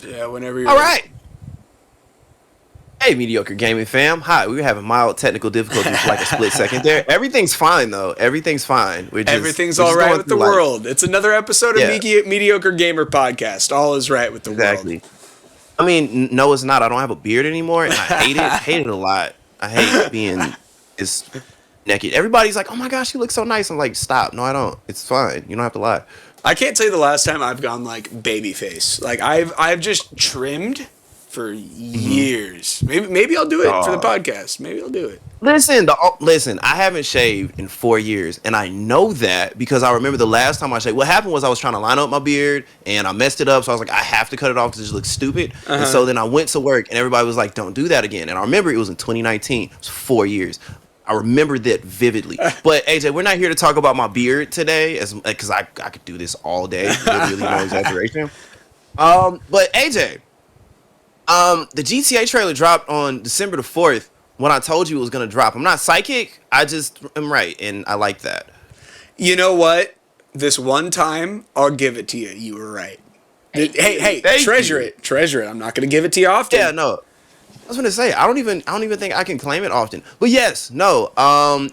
Yeah, whenever you're All ready. right. Hey, Mediocre Gaming fam. Hi, we were having mild technical difficulties for like a split second there. Everything's fine, though. Everything's fine. Everything's We're all just right going with the through life. world. It's another episode of Yeah, Mediocre Gamer Podcast. All is right with the world. exactly. I mean, no, it's not. I don't have a beard anymore, and I hate it. Hate it a lot. I hate being this naked. Everybody's like, "Oh my gosh, you look so nice." I'm like, "Stop. No, I don't. It's fine. You don't have to lie." I can't tell you the last time I've gone like baby face. Like I've just trimmed for Hmm. years. Maybe I'll do it for the Uh, podcast. Maybe I'll do it. listen. I haven't shaved in 4 years, and I know that because I remember the last time I shaved. What happened was I was trying to line up my beard, and I messed it up. So I was like, I have to cut it off because it just looks stupid. And Uh-huh. so then I went to work, and everybody was like, "Don't do that again." And I remember it was in 2019. It was 4 years. I remember that vividly. But AJ, we're not here to talk about my beard today, as because I could do this all day. Literally, no exaggeration. But AJ, the GTA trailer dropped on December the 4th. When I told you it was gonna drop, I'm not psychic. I just am right, and I like that. You know what? This one time, I'll give it to you. You were right. Hey, Thank treasure you. it. Treasure it. I'm not going to give it to you often. Yeah, no. I was gonna say I don't even think I can claim it often. But yes, no.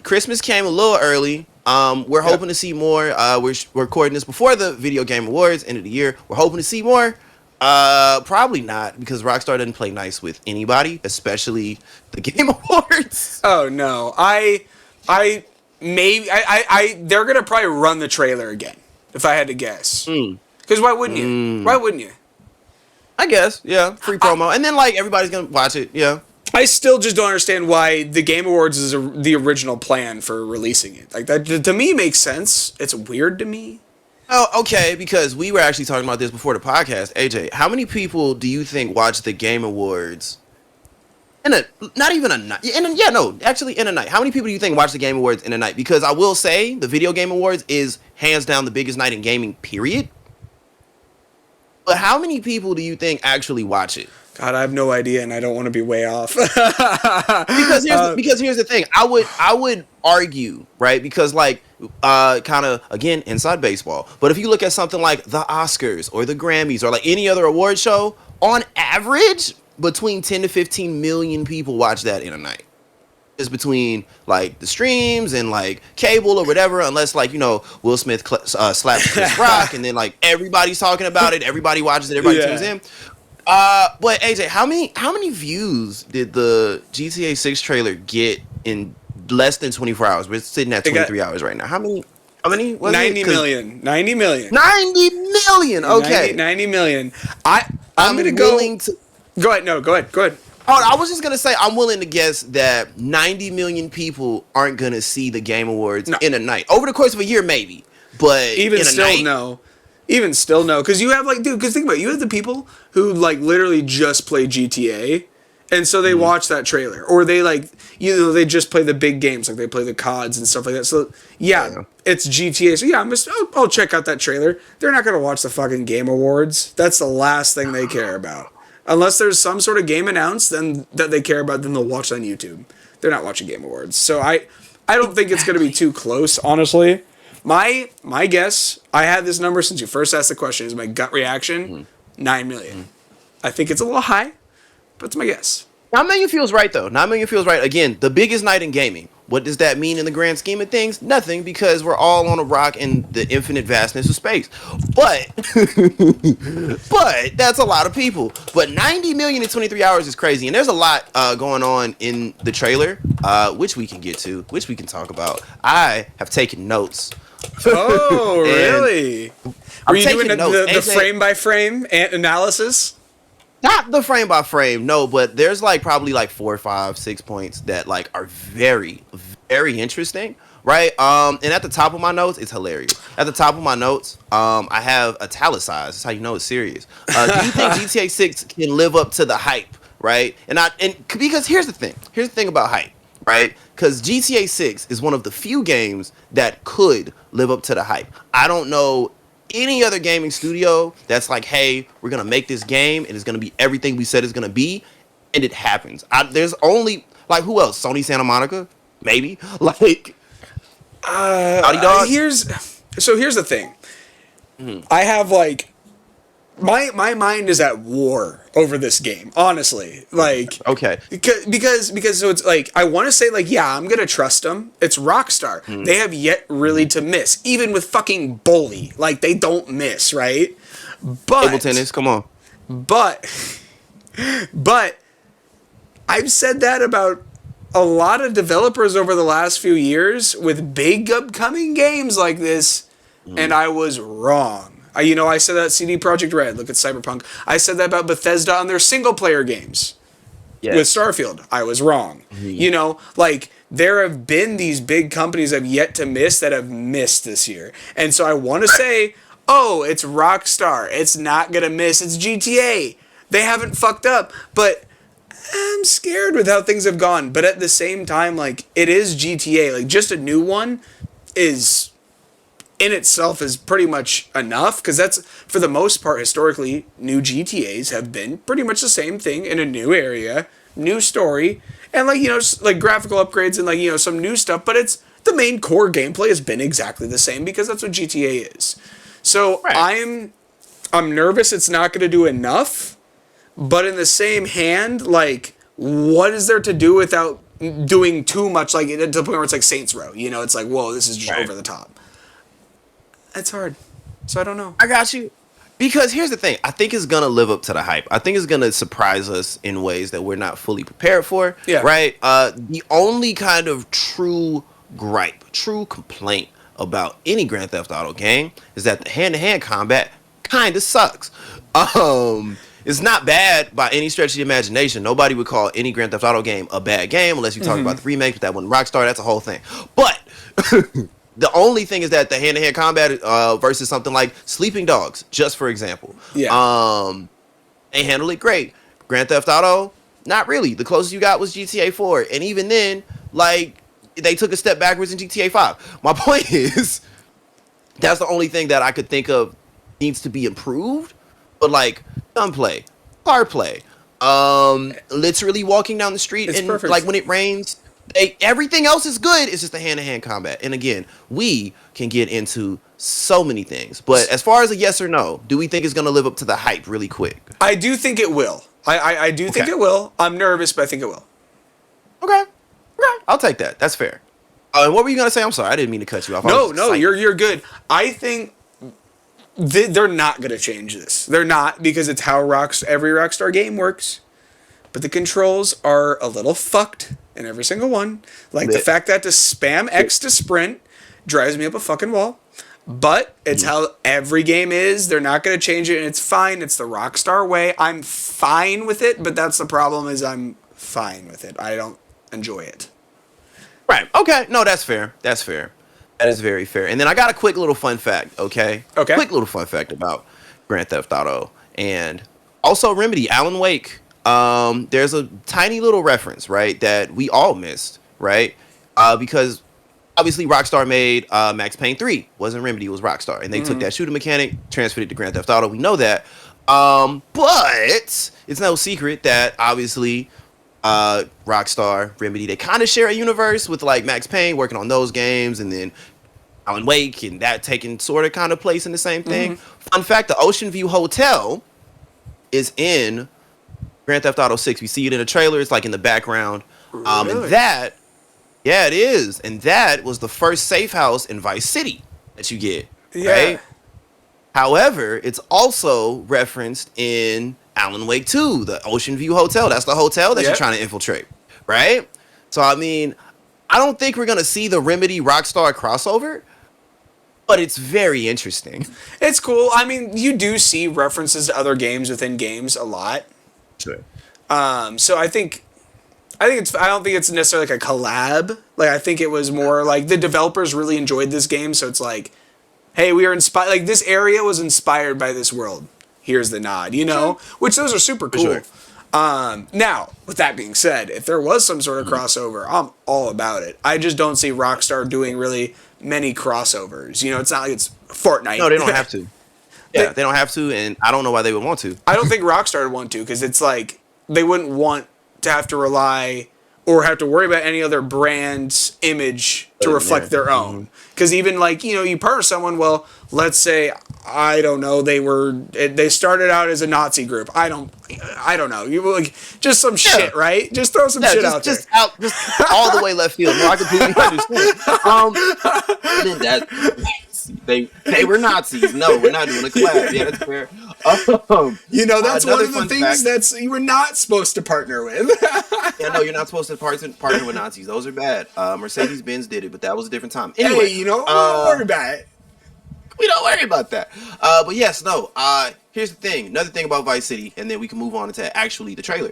Christmas came a little early. We're hoping to see more. We're recording this before the Video Game Awards, end of the year. We're hoping to see more. Probably not because Rockstar doesn't play nice with anybody, especially the Game Awards. Oh no. They're going to probably run the trailer again, if I had to guess. Mm. Because why wouldn't you? Why wouldn't you? I guess, yeah, free promo, and then like everybody's gonna watch it. Yeah. I still just don't understand why the Game Awards is the original plan for releasing it. Like that to me makes sense. It's weird to me. Oh, okay, because we were actually talking about this before the podcast. AJ, how many people do you think watch the Game Awards in a not even a night? Actually in a night. How many people do you think watch the Game Awards in a night? Because I will say the Video Game Awards is hands down the biggest night in gaming. Period. But how many people do you think actually watch it? God, I have no idea, and I don't want to be way off. Because here's the thing. I would argue, right? Because like kind of again inside baseball. But if you look at something like the Oscars or the Grammys or like any other award show, on average, between 10 to 15 million people watch that in a night. Is between like the streams and like cable or whatever, unless like Will Smith slaps Chris Rock, and then like everybody's talking about it, everybody watches it, everybody tunes in. But AJ, how many views did the GTA 6 trailer get in less than 24 hours? We're sitting at 23 hours right now. How many? Was 90 it? million. 90 million. 90 million. Okay, 90 million. I'm I'm gonna go. willing to. Go ahead. No, go ahead. Go ahead. Oh, I was just gonna say I'm willing to guess that 90 million people aren't gonna see the Game Awards No. in a night. Over the course of a year, maybe, but Even in a still, night, no. Even still, no. Because you have like, dude. Because think about it. You have the people who like literally just play GTA, and so they watch that trailer, or they like they just play the big games, like they play the CODs and stuff like that. So yeah. It's GTA. So yeah, I'll check out that trailer. They're not gonna watch the fucking Game Awards. That's the last thing they care about. Unless there's some sort of game announced then that they care about, then they'll watch on YouTube. They're not watching Game Awards. So I don't think it's going to be too close, honestly. My guess, I had this number since you first asked the question, is my gut reaction, 9 million. I think it's a little high, but it's my guess. 9 million feels right though. 9 million feels right. Again, the biggest night in gaming. What does that mean in the grand scheme of things? Nothing, because we're all on a rock in the infinite vastness of space. But that's a lot of people. But 90 million in 23 hours is crazy. And there's a lot going on in the trailer, which we can get to, which we can talk about. I have taken notes. Oh, really? Were you doing the frame by frame analysis? Not the frame by frame, no, but there's like probably like 4, 5, 6 points that like are very, very interesting, right? And at the top of my notes, it's hilarious. At the top of my notes, I have italicized. That's how you know it's serious. Do you think GTA 6 can live up to the hype, right? And because here's the thing about hype, right? Because GTA 6 is one of the few games that could live up to the hype. I don't know any other gaming studio that's like, hey, we're gonna make this game and it's gonna be everything we said it's gonna be, and it happens. There's only like, who else? Sony Santa Monica, maybe. Like, Naughty Dog. Here's the thing. I have like my mind is at war over this game, honestly. Like, Okay. because so it's like I want to say like, yeah, I'm gonna trust them. It's Rockstar. They have yet really to miss, even with fucking Bully. Like they don't miss, right? But Table tennis, come on. but but I've said that about a lot of developers over the last few years with big upcoming games like this, and I was wrong. I said that CD Projekt Red. Look at Cyberpunk. I said that about Bethesda on their single player games. Yes. With Starfield. I was wrong. Like there have been these big companies I've yet to miss that have missed this year. And so I want to say, oh, it's Rockstar. It's not going to miss. It's GTA. They haven't fucked up. But I'm scared with how things have gone. But at the same time, like, it is GTA. Like, just a new one is, in itself, is pretty much enough. Because that's, for the most part, historically, new GTAs have been pretty much the same thing in a new area, new story, and, like, like graphical upgrades and, like, some new stuff. But it's, the main core gameplay has been exactly the same because that's what GTA is. So Right. I'm nervous it's not going to do enough. But in the same hand, like, what is there to do without doing too much, like, to the point where it's like Saints Row, it's like, whoa, this is just over the top. It's hard. So I don't know. I got you. Because here's the thing. I think it's going to live up to the hype. I think it's going to surprise us in ways that we're not fully prepared for. Yeah. Right? The only kind of true gripe, true complaint about any Grand Theft Auto game is that the hand-to-hand combat kind of sucks. It's not bad by any stretch of the imagination. Nobody would call any Grand Theft Auto game a bad game unless you talk about the remake, but that one Rockstar, that's a whole thing. But the only thing is that the hand-to-hand combat versus something like Sleeping Dogs, just for example. Yeah. They handled it great. Grand Theft Auto, not really. The closest you got was GTA 4. And even then, like, they took a step backwards in GTA 5. My point is, that's the only thing that I could think of needs to be improved. But, like, gunplay, car play, literally walking down the street It's and perfect. like when it rains, everything else is good. It's just the hand-to-hand combat. And again, we can get into so many things. But as far as a yes or no, do we think it's going to live up to the hype really quick? I do think it will. I do think it will. I'm nervous, but I think it will. Okay. I'll take that. That's fair. And what were you going to say? I'm sorry. I didn't mean to cut you off. No, you're good. I think they're not going to change this. They're not, because it's how every Rockstar game works. But the controls are a little fucked in every single one. Like the fact that to spam X to sprint drives me up a fucking wall. But it's how every game is. They're not going to change it, and it's fine. It's the Rockstar way. I'm fine with it, but that's the problem, is I'm fine with it. I don't enjoy it. Right. Okay. No, that's fair. That's fair. That is very fair. And then I got a quick little fun fact, okay? Okay. Quick little fun fact about Grand Theft Auto. And also Remedy, Alan Wake. There's a tiny little reference, right, that we all missed, right? Because obviously Rockstar made Max Payne 3. Wasn't Remedy, it was Rockstar. And they took that shooter mechanic, transferred it to Grand Theft Auto. We know that. But it's no secret that obviously Rockstar, Remedy, they kind of share a universe with like Max Payne working on those games, and then Alan Wake and that taking sort of kind of place in the same thing. Fun fact, the Ocean View Hotel is in Grand Theft Auto 6. We see it in the trailer. It's like in the background. Really? And that, yeah, it is. And that was the first safe house in Vice City that you get, right? However, it's also referenced in Alan Wake 2, the Ocean View Hotel. That's the hotel that you're trying to infiltrate, right? So, I mean, I don't think we're going to see the Remedy Rockstar crossover, but it's very interesting. It's cool. I mean, you do see references to other games within games a lot. Sure. So I think it's, I don't think it's necessarily like a collab. Like, I think it was more like the developers really enjoyed this game, so it's like, hey, we are inspired. Like, this area was inspired by this world. Here's the nod, Which those are super cool. Sure. Now, with that being said, if there was some sort of crossover, I'm all about it. I just don't see Rockstar doing really many crossovers. It's not like it's Fortnite. No, they don't have to. Yeah, they don't have to, and I don't know why they would want to. I don't think Rockstar would want to, because it's like they wouldn't want to have to rely or have to worry about any other brand's image to reflect their own. Because even like, you partner someone, well, let's say I don't know. They started out as a Nazi group. I don't know. You like just some shit, right? Just throw some shit out there. Just all the way left field. No, I completely understand. Then they were Nazis. No, we're not doing a collab. Yeah, that's fair. That's one of the things that you were not supposed to partner with. Yeah, no, you're not supposed to partner with Nazis. Those are bad. Mercedes-Benz did it, but that was a different time. Anyway, don't worry about it. We don't worry about that. But yes, no. Here's the thing. Another thing about Vice City, and then we can move on to actually the trailer.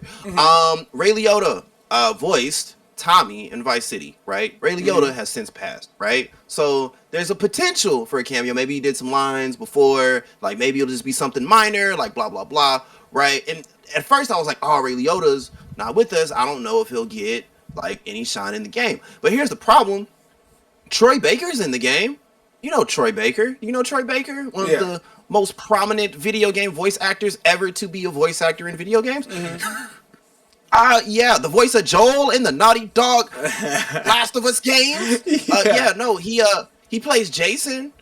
Ray Liotta voiced Tommy in Vice City, right? Ray Liotta has since passed, right? So there's a potential for a cameo. Maybe he did some lines before, like maybe it'll just be something minor, like blah blah blah, right? And at first I was like, oh, Ray Liotta's not with us. I don't know if he'll get like any shine in the game. But here's the problem: Troy Baker's in the game. You know Troy Baker. You know Troy Baker, one of the most prominent video game voice actors ever to be a voice actor in video games. The voice of Joel in the Naughty Dog Last of Us game. He plays Jason,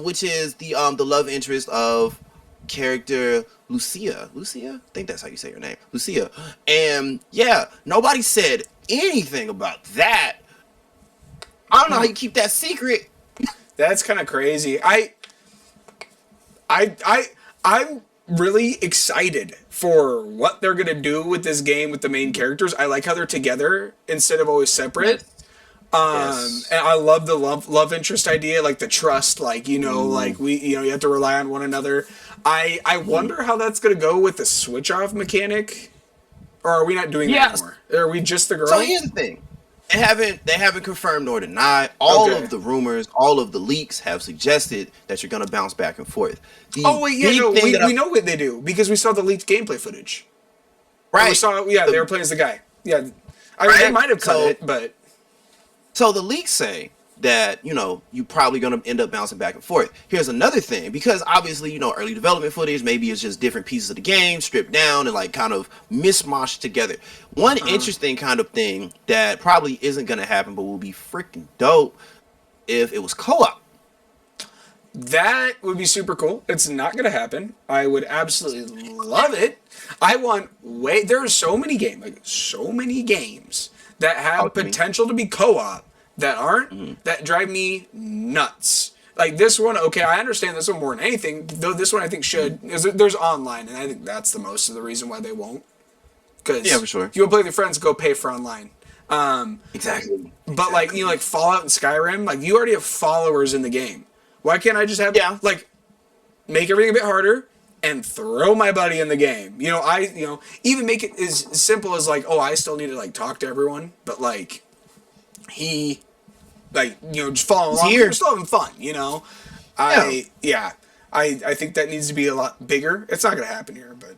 which is the love interest of character Lucia. Lucia? I think that's how you say her name. Lucia. And nobody said anything about that. I don't know how you keep that secret. That's kind of crazy. I'm really excited for what they're gonna do with this game with the main characters. I like how they're together instead of always separate. And I love the love interest idea, like the trust, like like you have to rely on one another. I wonder how that's gonna go with the switch off mechanic, or are we not doing that anymore? Are we just the girl? So here's the thing. They haven't confirmed nor denied. All of the rumors, all of the leaks have suggested that you're gonna bounce back and forth. We know what they do because we saw the leaked gameplay footage. Right. And we saw they were playing as the guy. Yeah. They might have cut it, but so the leaks say that, you're probably going to end up bouncing back and forth. Here's another thing, because obviously, early development footage, maybe it's just different pieces of the game stripped down and like kind of mishmashed together. One interesting kind of thing that probably isn't going to happen, but will be freaking dope if it was co-op. That would be super cool. It's not going to happen. I would absolutely love it. There are so many games that have potential to be co-op that aren't, that drive me nuts. Like this one, okay, I understand this one more than anything, though this one I think should. There's online, and I think that's the most of the reason why they won't. Because for sure. If you want to play with your friends, go pay for online. Exactly. But like, like Fallout and Skyrim, like you already have followers in the game. Why can't I just have, make everything a bit harder and throw my buddy in the game? Even make it as simple as like, I still need to like talk to everyone, but like, just following along. We're still having fun, I think that needs to be a lot bigger. It's not going to happen here, but.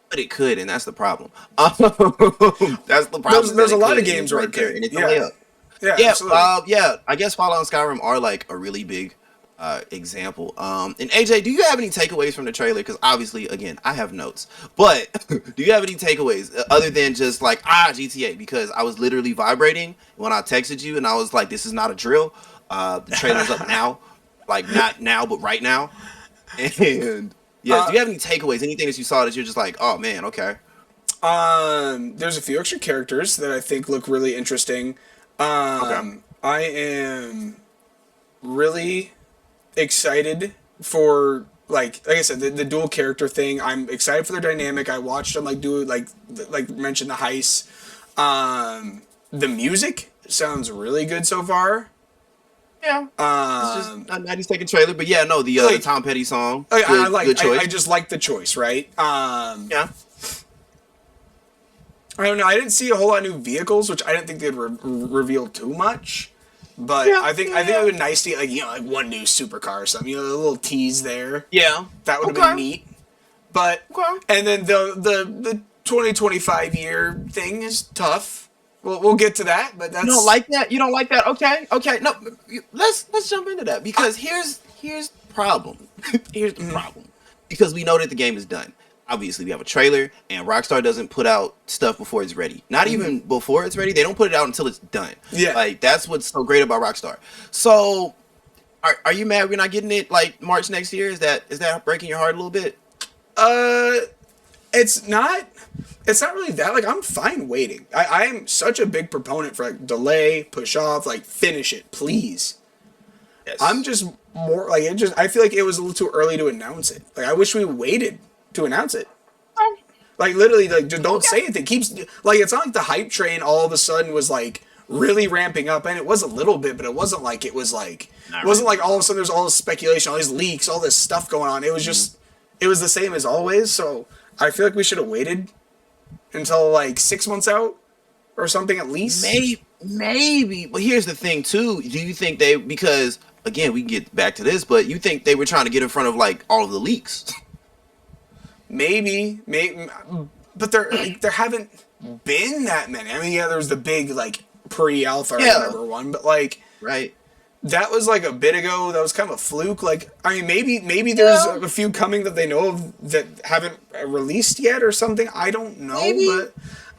But it could, and that's the problem. That's the problem. There's a lot of games right there. And it's a layup. Yeah. I guess Fallout and Skyrim are like a really big example. And AJ, do you have any takeaways from the trailer? Because obviously, again, I have notes. But do you have any takeaways other than just like GTA? Because I was literally vibrating when I texted you, and I was like, "This is not a drill. The trailer's up now, like not now, but right now." And do you have any takeaways? Anything that you saw that you're just like, "Oh man, okay." There's a few extra characters that I think look really interesting. I am really excited for like I said, the dual character thing. I'm excited for their dynamic. I watched them do like mention the heist. The music sounds really good so far. Yeah, it's just a 90 second trailer, but the Tom Petty song. Good choice. I just like the choice, right? Yeah. I don't know. I didn't see a whole lot of new vehicles, which I didn't think they'd reveal too much. But I think it would be nice to get, like one new supercar or something. A little tease there. Yeah, that would have been neat. But and then the 2025 year thing is tough. We'll get to that. But that's you don't like that. You don't like that. Okay. No, let's jump into that because here's the problem. Here's the problem because we know that the game is done. Obviously, we have a trailer, and Rockstar doesn't put out stuff before it's ready. Not even before it's ready. They don't put it out until it's done. Yeah. Like, that's what's so great about Rockstar. So, Are you mad we're not getting it like March next year? Is that breaking your heart a little bit? Uh, it's not. It's not really that. Like, I'm fine waiting. I am such a big proponent for like delay, push off, like finish it, please. I'm Yes. just more like it. Just I feel like it was a little too early to announce it. Like, I wish we waited to announce it. Oh, Like, literally, like just don't say okay. anything. Keeps like it's not like the hype train all of a sudden was like really ramping up, and it was a little bit, but it wasn't like it Not wasn't really. like all of a sudden there's all this speculation, all these leaks, all this stuff going on. It was just it was the same as always. So I feel like we should have waited until like 6 months out or something at least. Maybe. But here's the thing too. Do you think they, because again we can get back to this, but you think they were trying to get in front of like all of the leaks? Maybe, but there haven't been that many. I mean, yeah, there was the big like pre-alpha or Yeah. whatever one, but like Right. that was like a bit ago. That was kind of a fluke. Like, I mean, maybe there's Yeah. a few coming that they know of that haven't released yet or something. I don't know, Maybe. but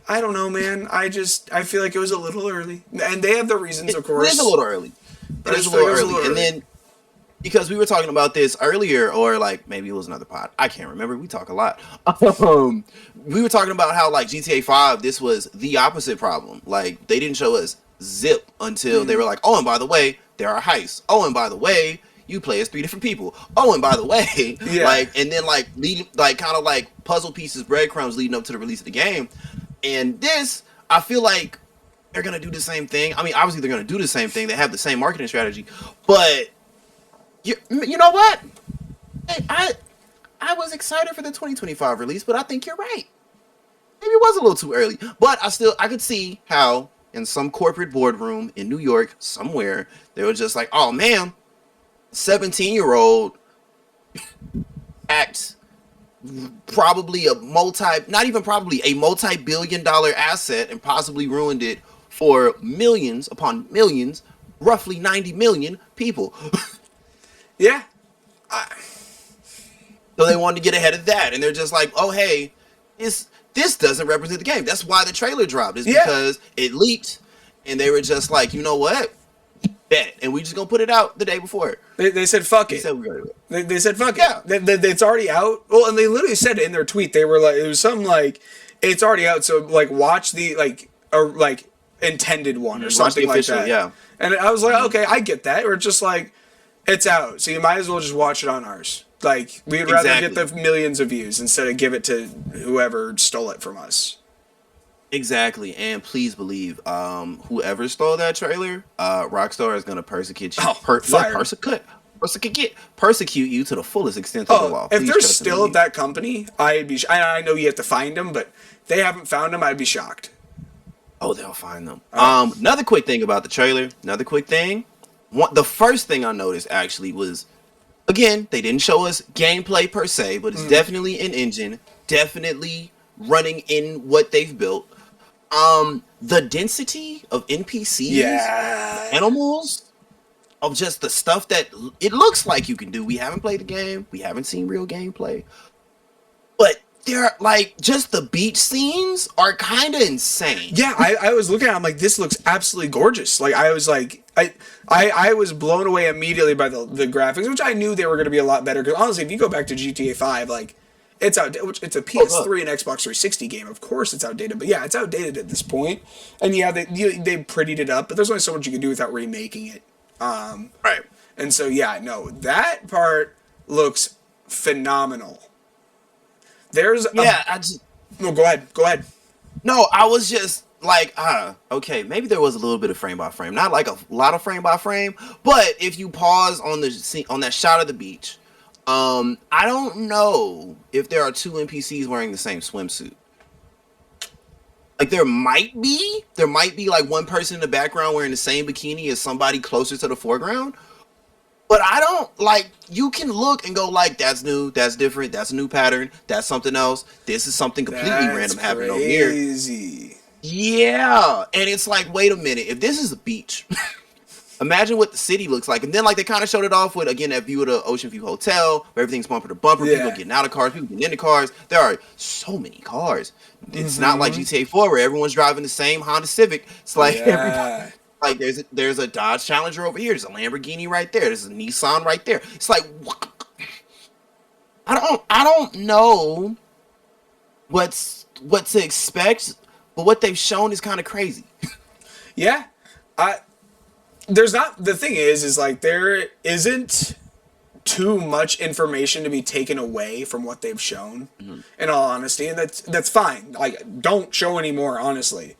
I don't know, man. I feel like it was a little early, and they have the reasons, of It is a course. little early. But It I is a just feel like little it was a early. little And early. then because we were talking about this earlier, or like maybe it was another pod. I can't remember. We talk a lot. Um, we were talking about how like GTA 5, this was the opposite problem. Like they didn't show us zip until they were like, oh, and by the way, there are heists. Oh, and by the way, you play as 3 different people. Oh, and by the way, Yeah. like, and then like leading, like kind of like puzzle pieces, breadcrumbs leading up to the release of the game. And this, I feel like they're gonna do the same thing. I mean, obviously they're gonna do the same thing. They have the same marketing strategy, but you know what? I was excited for the 2025 release, but I think you're right. Maybe it was a little too early, but I could see how in some corporate boardroom in New York somewhere they were just like, oh man, 17-year-old act probably a not even probably a multi-billion-dollar asset and possibly ruined it for millions upon millions, roughly 90 million people. Yeah, So they wanted to get ahead of that, and they're just like, "Oh, hey, this doesn't represent the game." That's why the trailer dropped. Is yeah. because it leaked, and they were just like, "You know what? Bet," and we just gonna put it out the day before. They said fuck He it. said we gotta do it. They said fuck Yeah, it. It's already out. Well, and they literally said it in their tweet. They were like, it was something like, it's already out. So like, watch the like or like intended one or watch the something like official. that. Yeah, And I was like, okay, I get that. Or just like, it's out, so you might as well just watch it on ours. Like, we'd rather get exactly, the millions of views instead of give it to whoever stole it from us. exactly. And please believe, whoever stole that trailer, Rockstar is gonna persecute you. Oh, fired. Persecute you to the fullest extent of the Oh, law. if Please they're trust and still at believe. that company, I'd be. I know you have to find them, but they haven't found them. I'd be shocked. Oh, they'll find them. Oh, Another quick thing about the trailer. Another quick thing. The first thing I noticed actually was, again, they didn't show us gameplay per se, but it's definitely an engine, definitely running in what they've built. The density of NPCs, yeah. animals, of just the stuff that it looks like you can do. We haven't played the game. We haven't seen real gameplay, but they're like just the beach scenes are kind of insane. Yeah, I was looking at it, I'm like, this looks absolutely gorgeous. Like, I was like, I was blown away immediately by the graphics, which I knew they were going to be a lot better. Because honestly, if you go back to GTA 5, like, it's outdated. It's a PS3 and Xbox 360 game. Of course, it's outdated. But yeah, it's outdated at this point. And yeah, they prettied it up, but there's only so much you can do without remaking it. Right. And so yeah, no, that part looks phenomenal. There's Yeah, I just no, go ahead, go ahead. no, I was just like, okay, maybe there was a little bit of frame by frame, not like a lot of frame by frame, but if you pause on the scene, on that shot of the beach, I don't know if there are 2 NPCs wearing the same swimsuit. Like there might be like one person in the background wearing the same bikini as somebody closer to the foreground. But I don't like, you can look and go like, that's new, that's different, that's a new pattern, that's something else. This is something completely That's random happening over here. crazy. Yeah. And it's like, wait a minute, if this is a beach, imagine what the city looks like. And then like they kind of showed it off with, again, that view of the Ocean View Hotel, where everything's bumper to bumper, people Yeah. getting out of cars, people getting into cars. There are so many cars. It's not like GTA 4 where everyone's driving the same Honda Civic. It's like everybody. Yeah. Like there's a Dodge Challenger over here. There's a Lamborghini right there. There's a Nissan right there. It's like what? I don't know what to expect, but what they've shown is kind of crazy. Yeah, I there's not the thing is like there isn't too much information to be taken away from what they've shown. In all honesty, and that's fine. Like, don't show any more. Honestly,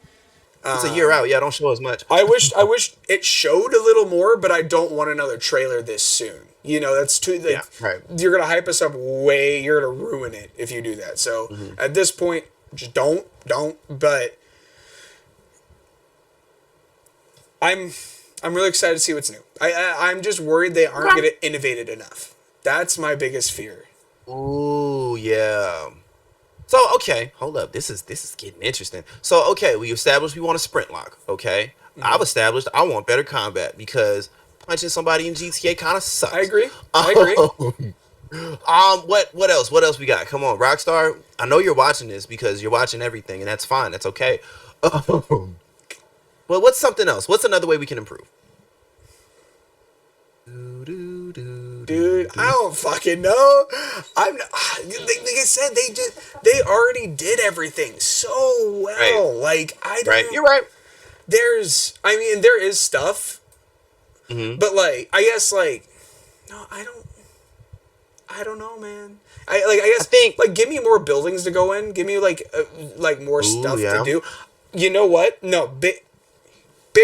It's a year out. Yeah, don't show as much. I wish it showed a little more, but I don't want another trailer this soon. You know, that's too. Like, Yeah, right. You're gonna hype us up way. You're gonna ruin it if you do that. So at this point, just don't. But I'm really excited to see what's new. I'm just worried they aren't gonna innovate it enough. That's my biggest fear. Ooh, yeah. So okay, hold up. This is getting interesting. So okay, we established we want a sprint lock. Okay, I've established I want better combat because punching somebody in GTA kind of sucks. I agree. I agree. What else? What else we got? Come on, Rockstar. I know you're watching this because you're watching everything, and that's fine. That's okay. Well, what's something else? What's another way we can improve? Dude, I don't fucking know. Like I said, they already did everything so well. Right. Like I don't. Right, you're right. There is stuff, but like I guess like no, I don't know, man. I guess I think like give me more buildings to go in. Give me like more stuff to do. You know what? No, big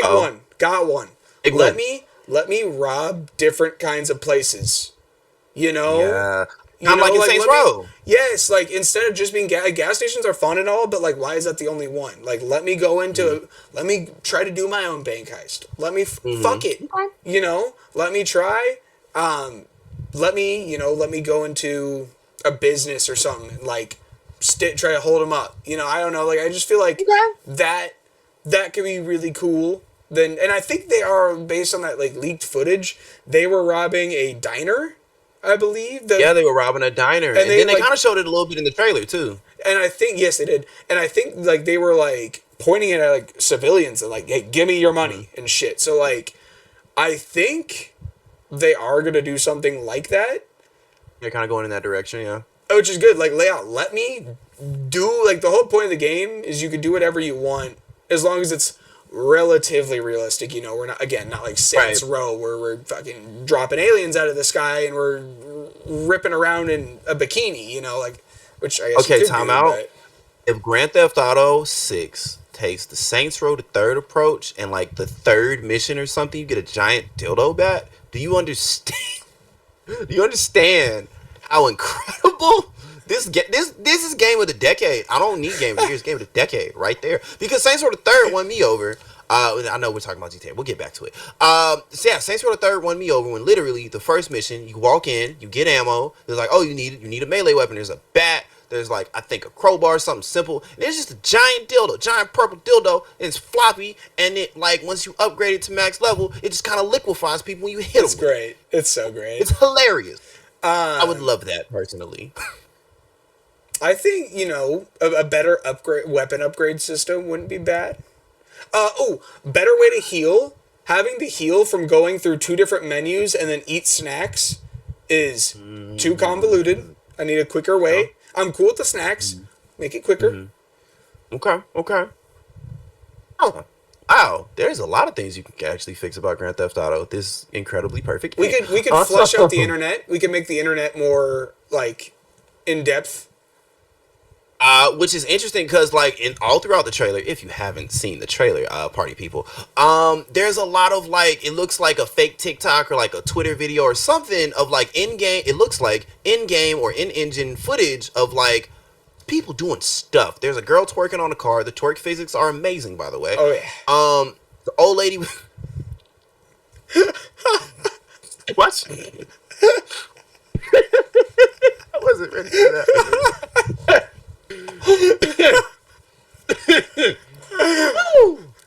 one. Got one. Big let one. let me rob different kinds of places. You know? Yeah. You I'm know, like in Saints Row. Yes, like instead of just being gas stations are fun and all, but like why is that the only one? Like let me go into let me try to do my own bank heist. Let me fuck it. You know? Let me try. Let me go into a business or something and like try to hold them up. You know, I don't know. Like I just feel like that could be really cool. And I think they are based on that like leaked footage. They were robbing a diner, I believe. Yeah, they were robbing a diner, and then they kind of showed it a little bit in the trailer too. And I think yes, they did. And I think like they were like pointing it at like civilians and like, hey, give me your money and shit. So like, I think they are gonna do something like that. They're kind of going in that direction, yeah. Which is good. Like layout. Let me do like the whole point of the game is you can do whatever you want as long as it's relatively realistic. You know, we're not like Saints Row where we're fucking dropping aliens out of the sky and we're ripping around in a bikini. You know, like which I guess okay. Time out. If Grand Theft Auto 6 takes the Saints Row the third approach and like the third mission or something, you get a giant dildo bat. Do you understand? Do you understand how incredible this is game of the decade? I don't need game of the year. It's game of the decade right there. Because Saints Row the Third won me over. I know we're talking about GTA. We'll get back to it. So yeah, Saints Row the Third won me over when literally the first mission, you walk in, you get ammo. There's like, oh, you need a melee weapon. There's a bat. There's like, I think a crowbar, something simple. And there's just a giant dildo, giant purple dildo. And it's floppy. And it like once you upgrade it to max level, it just kind of liquefies people when you hit them. It's great. It's so great. It's hilarious. I would love that personally. I think, you know, a better weapon upgrade system wouldn't be bad. Better way to heal. Having to heal from going through two different menus and then eat snacks is too convoluted. I need a quicker way. I'm cool with the snacks. Make it quicker. Okay. Oh, wow. There's a lot of things you can actually fix about Grand Theft Auto. This incredibly perfect game. We could flush out the internet. We could make the internet more like in depth. Which is interesting because like in all throughout the trailer, if you haven't seen the trailer, party people, there's a lot of like it looks like a fake TikTok or like a Twitter video or something of like in-game. It looks like in-game or in-engine footage of like people doing stuff. There's a girl twerking on a car. The twerk physics are amazing, by the way. Oh yeah. The old lady. What? I wasn't ready for that.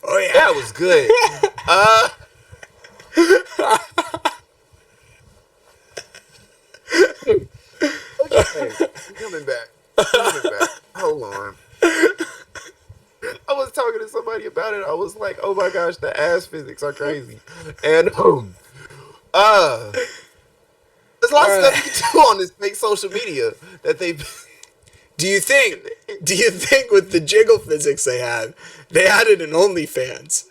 Oh yeah, that was good. Okay, I'm coming back. Hold on. I was talking to somebody everybody about it. I was like, oh my gosh, the ass physics are crazy. And there's a lot of stuff you can do on this fake social media that they. Do you think with the jiggle physics they have, they added an OnlyFans?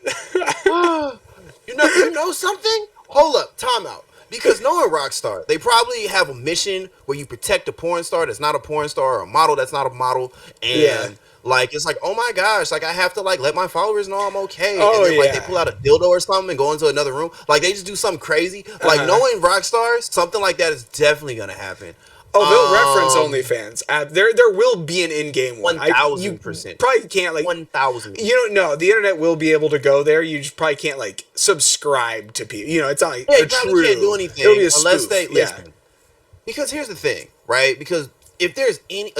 You know something? Hold up, time out. Because knowing Rockstar, they probably have a mission where you protect a porn star that's not a porn star, or a model that's not a model, and like it's like, oh my gosh, like I have to like let my followers know I'm okay. Oh, and then like they pull out a dildo or something and go into another room. Like they just do something crazy. Like knowing Rockstar, something like that is definitely gonna happen. Oh, they'll reference OnlyFans. There will be an in-game one. 1,000%. Probably can't like 1,000. You don't know. The internet will be able to go there. You just probably can't like subscribe to people. You know, it's not like you probably can't do anything It'll be a unless spoof. they listen. Because here's the thing, right? Because if there's any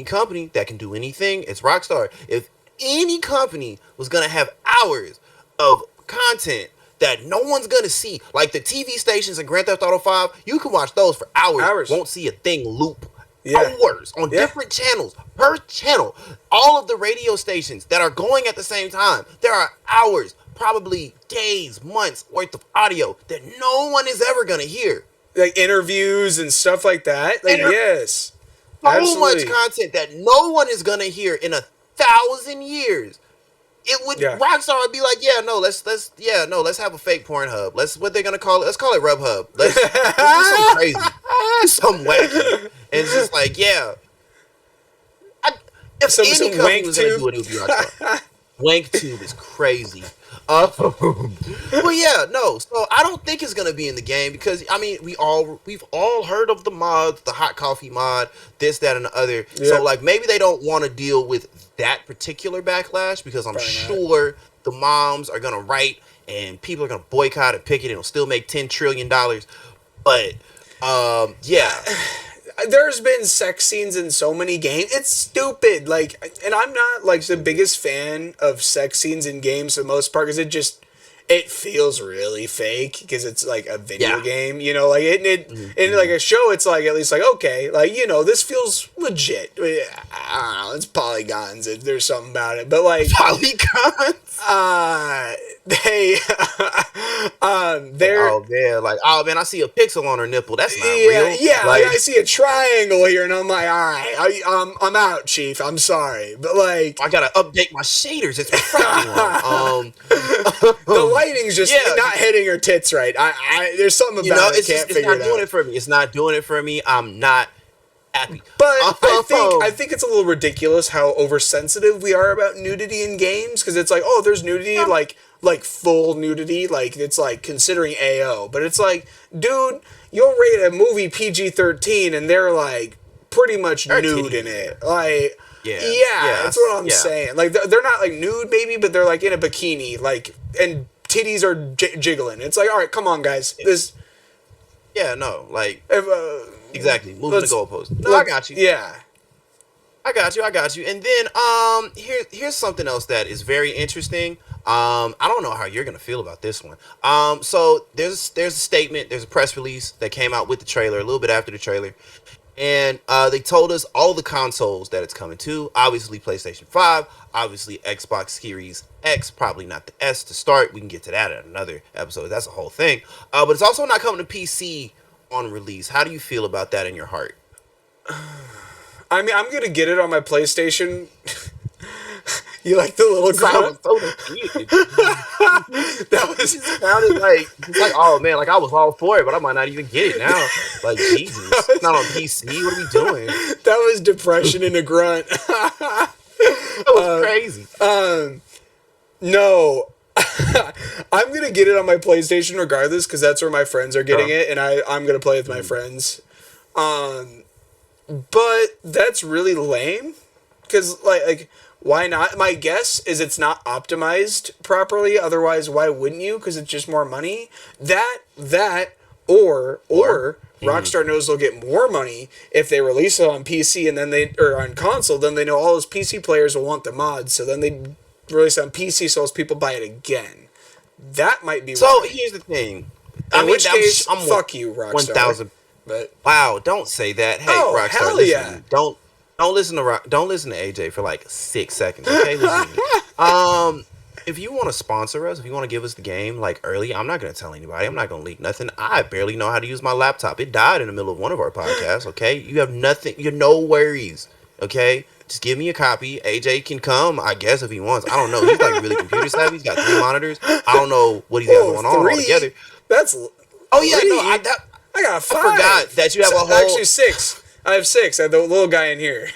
company that can do anything, it's Rockstar. If any company was gonna have hours of content that no one's gonna see, like the TV stations in Grand Theft Auto 5, you can watch those for hours. Won't see a thing loop. Hours on different channels per channel. All of the radio stations that are going at the same time, there are hours, probably days, months worth of audio that no one is ever gonna hear. Like interviews and stuff like that. Like yes, so much content that no one is gonna hear in 1,000 years. It would Rockstar would be like, let's have a fake porn hub. What they're gonna call it? Let's call it Rub Hub. Let's do something crazy, some wacky, and it's just like, if any company was gonna do it, it would be Rockstar. Wank Tube is crazy. Well, so I don't think it's gonna be in the game because I mean we've all heard of the mods, the hot coffee mod, this, that, and the other. So like maybe they don't want to deal with that particular backlash because I'm sure the moms are gonna write and people are gonna boycott and picket and it'll still make $10 trillion. But there's been sex scenes in so many games. It's stupid. Like, and I'm not like the biggest fan of sex scenes in games for the most part because it feels really fake because it's like a video game, you know, like in like a show, it's like, at least like, okay, like, you know, this feels legit. I don't know, it's polygons. There's something about it, but like polygons, they're oh man, I see a pixel on her nipple. That's not real. Yeah, like I see a triangle here, and I'm like, all right, I'm out, Chief. I'm sorry, but like I gotta update my shaders. It's reflecting on. The lighting's just not hitting her tits right. There's something about it. It's not doing it for me. It's not doing it for me. I'm not happy. But I think it's a little ridiculous how oversensitive we are about nudity in games because it's like, oh, there's nudity like full nudity, like it's like considering AO, but it's like, dude, you'll rate a movie PG-13 and they're like pretty much nude in it, like that's what I'm saying. Like they're not like nude, baby, but they're like in a bikini, like, and titties are jiggling. It's like, all right, come on, guys, this. Exactly. Moving the goalpost. No, I got you. Yeah. I got you. And then here's something else that is very interesting. I don't know how you're gonna feel about this one. So there's a statement, there's a press release that came out with the trailer, a little bit after the trailer. And they told us all the consoles that it's coming to. Obviously PlayStation 5, obviously Xbox Series X, probably not the S to start. We can get to that in another episode. That's a whole thing. But it's also not coming to PC on release. How do you feel about that in your heart? I mean, I'm gonna get it on my PlayStation. You like the little grunt? That sounded like oh man, like I was all for it, but I might not even get it now. Like Jesus, it's not on PC. What are we doing? That was depression in a grunt. That was crazy. No. I'm gonna get it on my PlayStation regardless because that's where my friends are getting it, and I'm gonna play with my friends. But that's really lame because like why not? My guess is it's not optimized properly. Otherwise, why wouldn't you? Because it's just more money. Or Rockstar knows they'll get more money if they release it on PC and then or on console. Then they know all those PC players will want the mods. So then they release it on PC so those people buy it again. That might be. So why. Here's the thing. In which case, fuck you, Rockstar. 1,000. But wow, don't say that. Hey, Rockstar, hell listen. Don't listen to AJ for like 6 seconds. Okay, listen to me. If you want to sponsor us, if you want to give us the game like early, I'm not gonna tell anybody. I'm not gonna leak nothing. I barely know how to use my laptop. It died in the middle of one of our podcasts. Okay, you have nothing. You're no worries. Okay, just give me a copy. AJ can come, I guess, if he wants. I don't know. He's like really computer savvy. He's got 3 monitors. I don't know what he's got going on altogether. That's Oh yeah, no, I got 5. I forgot that you have a whole. Actually, 6. I have 6. I have the little guy in here.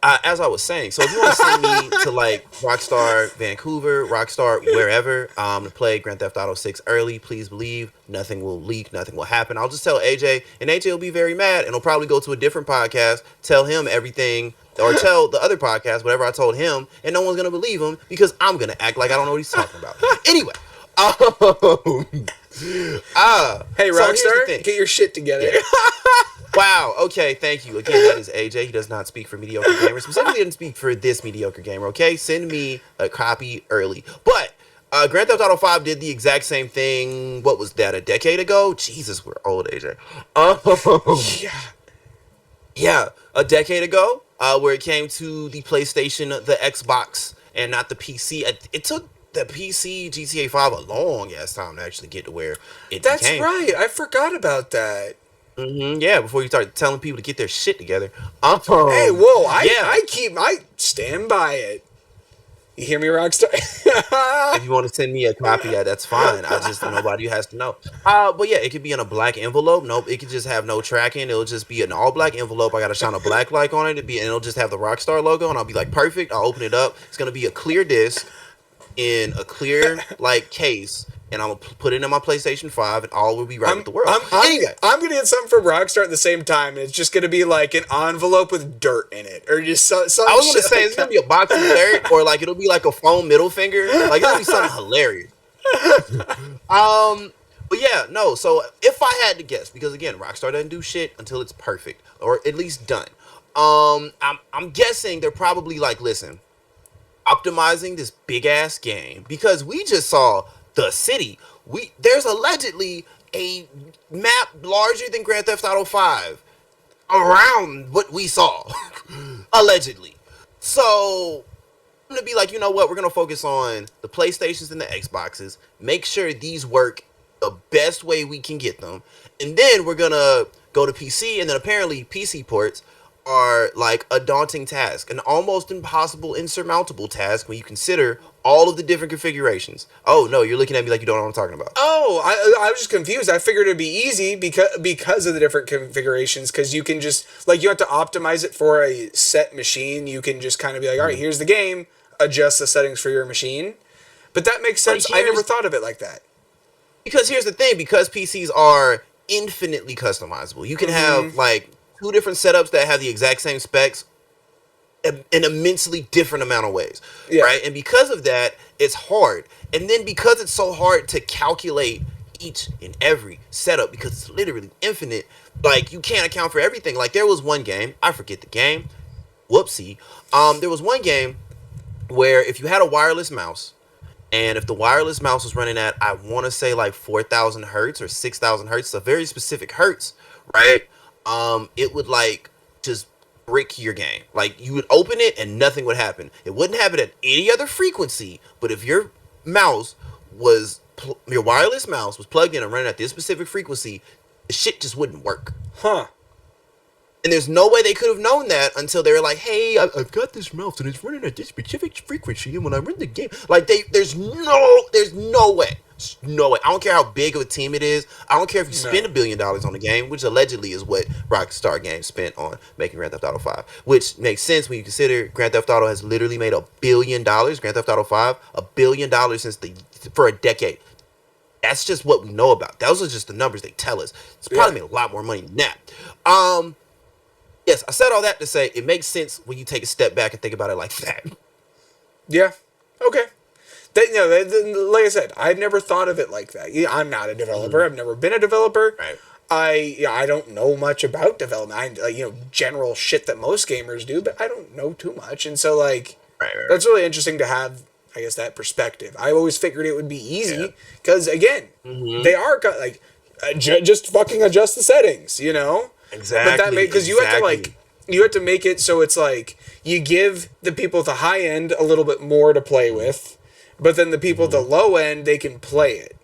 As I was saying, so if you want to send me to like Rockstar Vancouver, Rockstar wherever, to play Grand Theft Auto 6 early, please believe nothing will leak, nothing will happen. I'll just tell AJ, and AJ will be very mad, and he'll probably go to a different podcast, tell him everything, or tell the other podcast whatever I told him, and no one's gonna believe him because I'm gonna act like I don't know what he's talking about. Anyway, hey Rockstar, get your shit together. Yeah. Wow. Okay. Thank you. Again, that is AJ. He does not speak for Mediocre Gamer. Specifically, he doesn't speak for this Mediocre Gamer. Okay. Send me a copy early. But Grand Theft Auto 5 did the exact same thing. What was that? A decade ago? Jesus, we're old, AJ. Yeah. A decade ago, where it came to the PlayStation, the Xbox, and not the PC. It took the PC GTA 5 a long ass time to actually get to where it That's became. right. I forgot about that. Yeah, before you start telling people to get their shit together. Hey, whoa! I stand by it. You hear me, Rockstar? If you want to send me a copy, that's fine. I just nobody has to know. But yeah, it could be in a black envelope. Nope, it could just have no tracking. It'll just be an all black envelope. I gotta shine a black light on it. And it'll just have the Rockstar logo, and I'll be like, perfect. I'll open it up. It's gonna be a clear disc in a clear like case. And I'm gonna put it in my PlayStation 5, and all will be right with the world. I'm gonna get something from Rockstar at the same time, and it's just gonna be like an envelope with dirt in it, or just something. I was gonna say it's gonna be a box of dirt, or like it'll be like a foam middle finger. Like it'll be something hilarious. But yeah, no. So if I had to guess, because again, Rockstar doesn't do shit until it's perfect, or at least done. I'm guessing they're probably like, listen, optimizing this big ass game because we just saw the city. There's allegedly a map larger than Grand Theft Auto 5 around what we saw. Allegedly. So I'm gonna be like, you know what, we're gonna focus on the PlayStations and the Xboxes, make sure these work the best way we can get them, and then we're gonna go to PC, and then apparently PC ports are like a daunting task, an almost impossible, insurmountable task when you consider all of the different configurations. Oh no, you're looking at me like you don't know what I'm talking about. Oh, I was just confused. I figured it'd be easy because of the different configurations, because you can just, like, you have to optimize it for a set machine. You can just kind of be like, all right, here's the game, adjust the settings for your machine. But that makes sense. I never thought of it like that. Because here's the thing, because PCs are infinitely customizable. You can have like 2 different setups that have the exact same specs in an immensely different amount of ways, right? And because of that, it's hard. And then because it's so hard to calculate each and every setup, because it's literally infinite, like you can't account for everything. Like there was one game, I forget the game, whoopsie. There was one game where if you had a wireless mouse, and if the wireless mouse was running at, I want to say like 4,000 hertz or 6,000 hertz, it's a very specific hertz, right? It would like just brick your game. Like you would open it and nothing would happen. It wouldn't happen at any other frequency, but if your mouse was your wireless mouse was plugged in and running at this specific frequency, the shit just wouldn't work. And there's no way they could have known that until they were like, hey, I've got this mouse and it's running at this specific frequency, and when I run the game, like there's no way. No way. I don't care how big of a team it is. I don't care if you spend $1 billion on the game, which allegedly is what Rockstar Games spent on making Grand Theft Auto 5, which makes sense when you consider Grand Theft Auto has literally made $1 billion. Grand Theft Auto 5, $1 billion for a decade. That's just what we know about. Those are just the numbers they tell us. It's probably made a lot more money than that. Yes, I said all that to say it makes sense when you take a step back and think about it like that. Yeah. Okay. Like I said, I've never thought of it like that. I'm not a developer. I've never been a developer. Right. I don't know much about development. General shit that most gamers do, but I don't know too much. And so, like, that's really interesting to have, I guess, that perspective. I always figured it would be easy because, again, they are like just fucking adjust the settings, you know. Exactly. But that because you have to, like, you have to make it so it's like you give the people at the high end a little bit more to play with, but then the people at the low end, they can play it.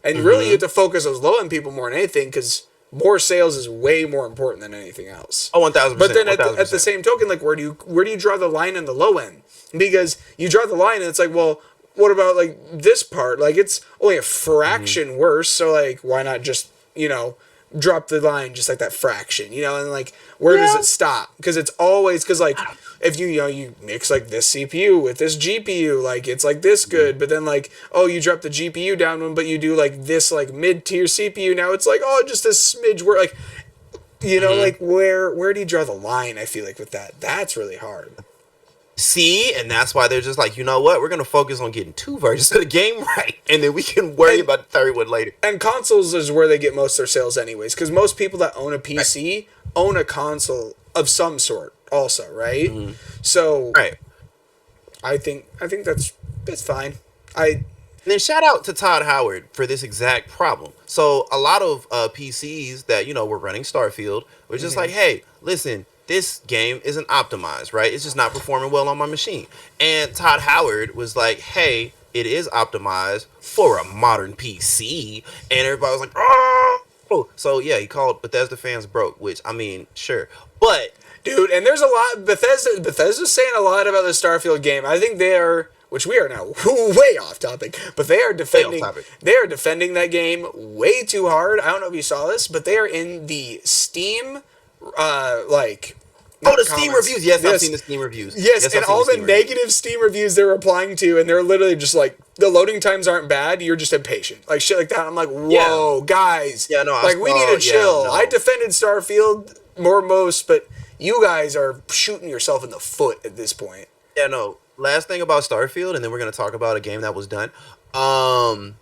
And really, you have to focus those low end people more than anything, because more sales is way more important than anything else. Oh, 1000%. But then at the same token, like where do you draw the line in the low end? Because you draw the line and it's like, well, what about like this part? Like it's only a fraction worse, so like why not just, drop the line just like that fraction, and like where does it stop? Because it's always like if you mix like this CPU with this GPU, like it's like this good, but then like you drop the GPU down one, but you do like this like mid-tier CPU, now it's like just a smidge where like like where do you draw the line? I feel like with that's really hard. See, and that's why they're just like, you know what? We're gonna focus on getting 2 versions of the game right, and then we can worry about the third one later. And consoles is where they get most of their sales, anyways, because most people that own a PC own a console of some sort, also, right? So, I think it's fine. And then shout out to Todd Howard for this exact problem. So a lot of PCs that were running Starfield were just like, hey, listen. This game isn't optimized, right? It's just not performing well on my machine. And Todd Howard was like, hey, it is optimized for a modern PC. And everybody was like, oh. So, yeah, he called Bethesda fans broke, which, I mean, sure. But, dude, and there's a lot, Bethesda's saying a lot about the Starfield game. I think they are, which we are now way off topic, but they are defending that game way too hard. I don't know if you saw this, but they are in the Steam the Steam reviews. Yes, I've seen the Steam reviews. Yes, and all the negative Steam reviews they're replying to, and they're literally just like, the loading times aren't bad, you're just impatient. Like shit like that. I'm like, whoa, guys. Yeah, no, we need to chill. I defended Starfield most, but you guys are shooting yourself in the foot at this point. Yeah, no. Last thing about Starfield, and then we're gonna talk about a game that was done. When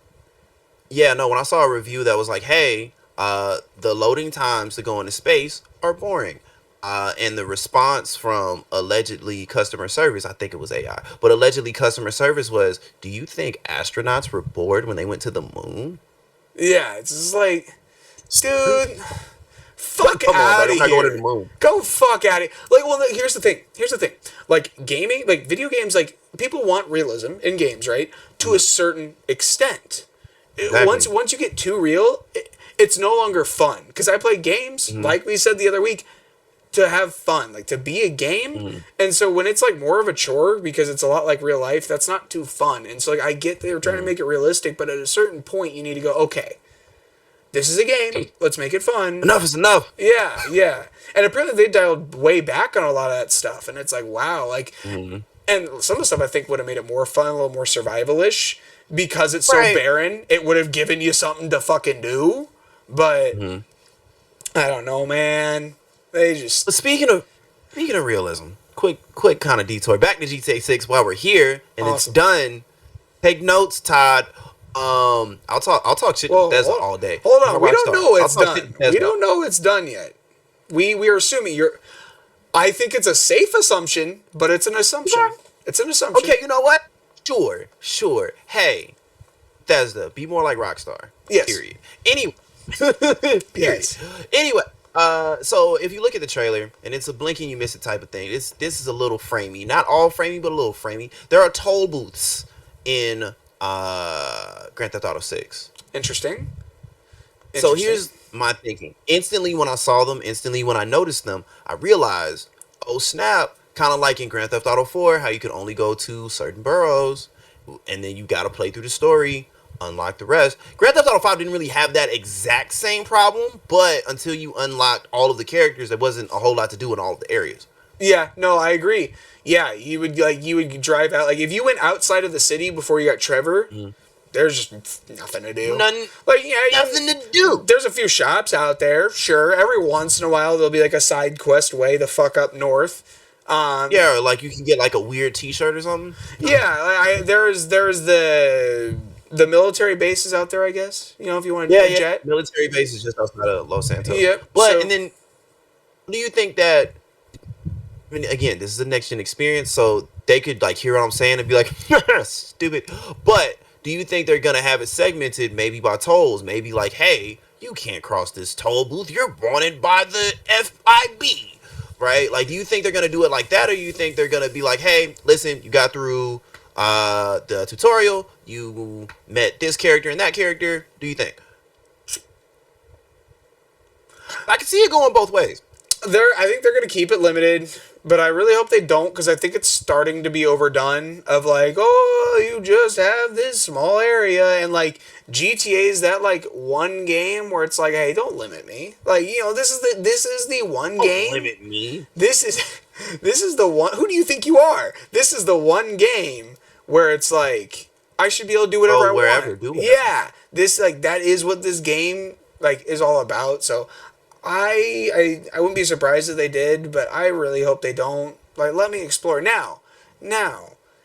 I saw a review that was like, hey, the loading times to go into space are boring. And the response from allegedly customer service, I think it was AI, but allegedly customer service was, do you think astronauts were bored when they went to the moon? Yeah, it's just like, dude, fuck out of here. Go fuck out of here. Like, well, here's the thing. Like, gaming, like, video games, like, people want realism in games, right? To a certain extent. Exactly. Once you get too real, it's no longer fun. Because I play games, like we said the other week, to have fun, like to be a game. And so when it's like more of a chore because it's a lot like real life, that's not too fun. And so like I get they were trying to make it realistic, but at a certain point you need to go, okay, this is a game, let's make it fun. Enough is enough. Yeah. And apparently they dialed way back on a lot of that stuff, and it's like, wow, like and some of the stuff I think would have made it more fun, a little more survival-ish, because it's so barren, it would have given you something to fucking do. But I don't know, man. They just... But speaking of realism, quick kind of detour. Back to GTA 6 while we're here, and It's done. Take notes, Todd. I'll talk shit to Bethesda all day. Hold on, we don't know it's done. We don't know it's done yet. We are assuming I think it's a safe assumption, but it's an assumption. Yeah. It's an assumption. Okay, you know what? Sure. Hey, Bethesda, be more like Rockstar. Yes. Period. Anyway. Period. Yes. Anyway. So if you look at the trailer, and it's a blink and you miss it type of thing, this is a little framey. Not all framey, but a little framey. There are toll booths in Grand Theft Auto 6. Interesting. So here's my thinking. Instantly when I saw them, instantly when I noticed them, I realized, oh snap, kind of like in Grand Theft Auto 4, how you could only go to certain boroughs, and then you got to play through the story, unlock the rest. Grand Theft Auto 5 didn't really have that exact same problem, but until you unlocked all of the characters, there wasn't a whole lot to do in all of the areas. Yeah, no, I agree. Yeah, you would drive out, like if you went outside of the city before you got Trevor, there's just nothing to do. Nothing to do. There's a few shops out there, sure. Every once in a while there'll be like a side quest way the fuck up north. Yeah, or like you can get like a weird T-shirt or something. Yeah, there's the military bases out there, I guess. You know, if you want to get a jet. Military bases just outside of Los Santos. Yep. But and then, do you think that? I mean, again, this is a next gen experience, so they could like hear what I'm saying and be like, stupid. But do you think they're gonna have it segmented, maybe by tolls? Maybe like, hey, you can't cross this toll booth. You're wanted by the FIB. right? Like, do you think they're gonna do it like that, or you think they're gonna be like, hey, listen, you got through the tutorial, you met this character and that character. Do you think? I can see it going both ways. I think they're gonna keep it limited, but I really hope they don't because I think it's starting to be overdone. Of like, oh, you just have this small area, and like GTA is that like one game where it's like, hey, don't limit me. Like, this is the one Don't game. limit me. This is this is the one. Who do you think you are? This is the one game where it's like I should be able to do whatever I want. Do whatever. Yeah, this like that is what this game like is all about. So I wouldn't be surprised if they did, but I really hope they don't. Like, let me explore now.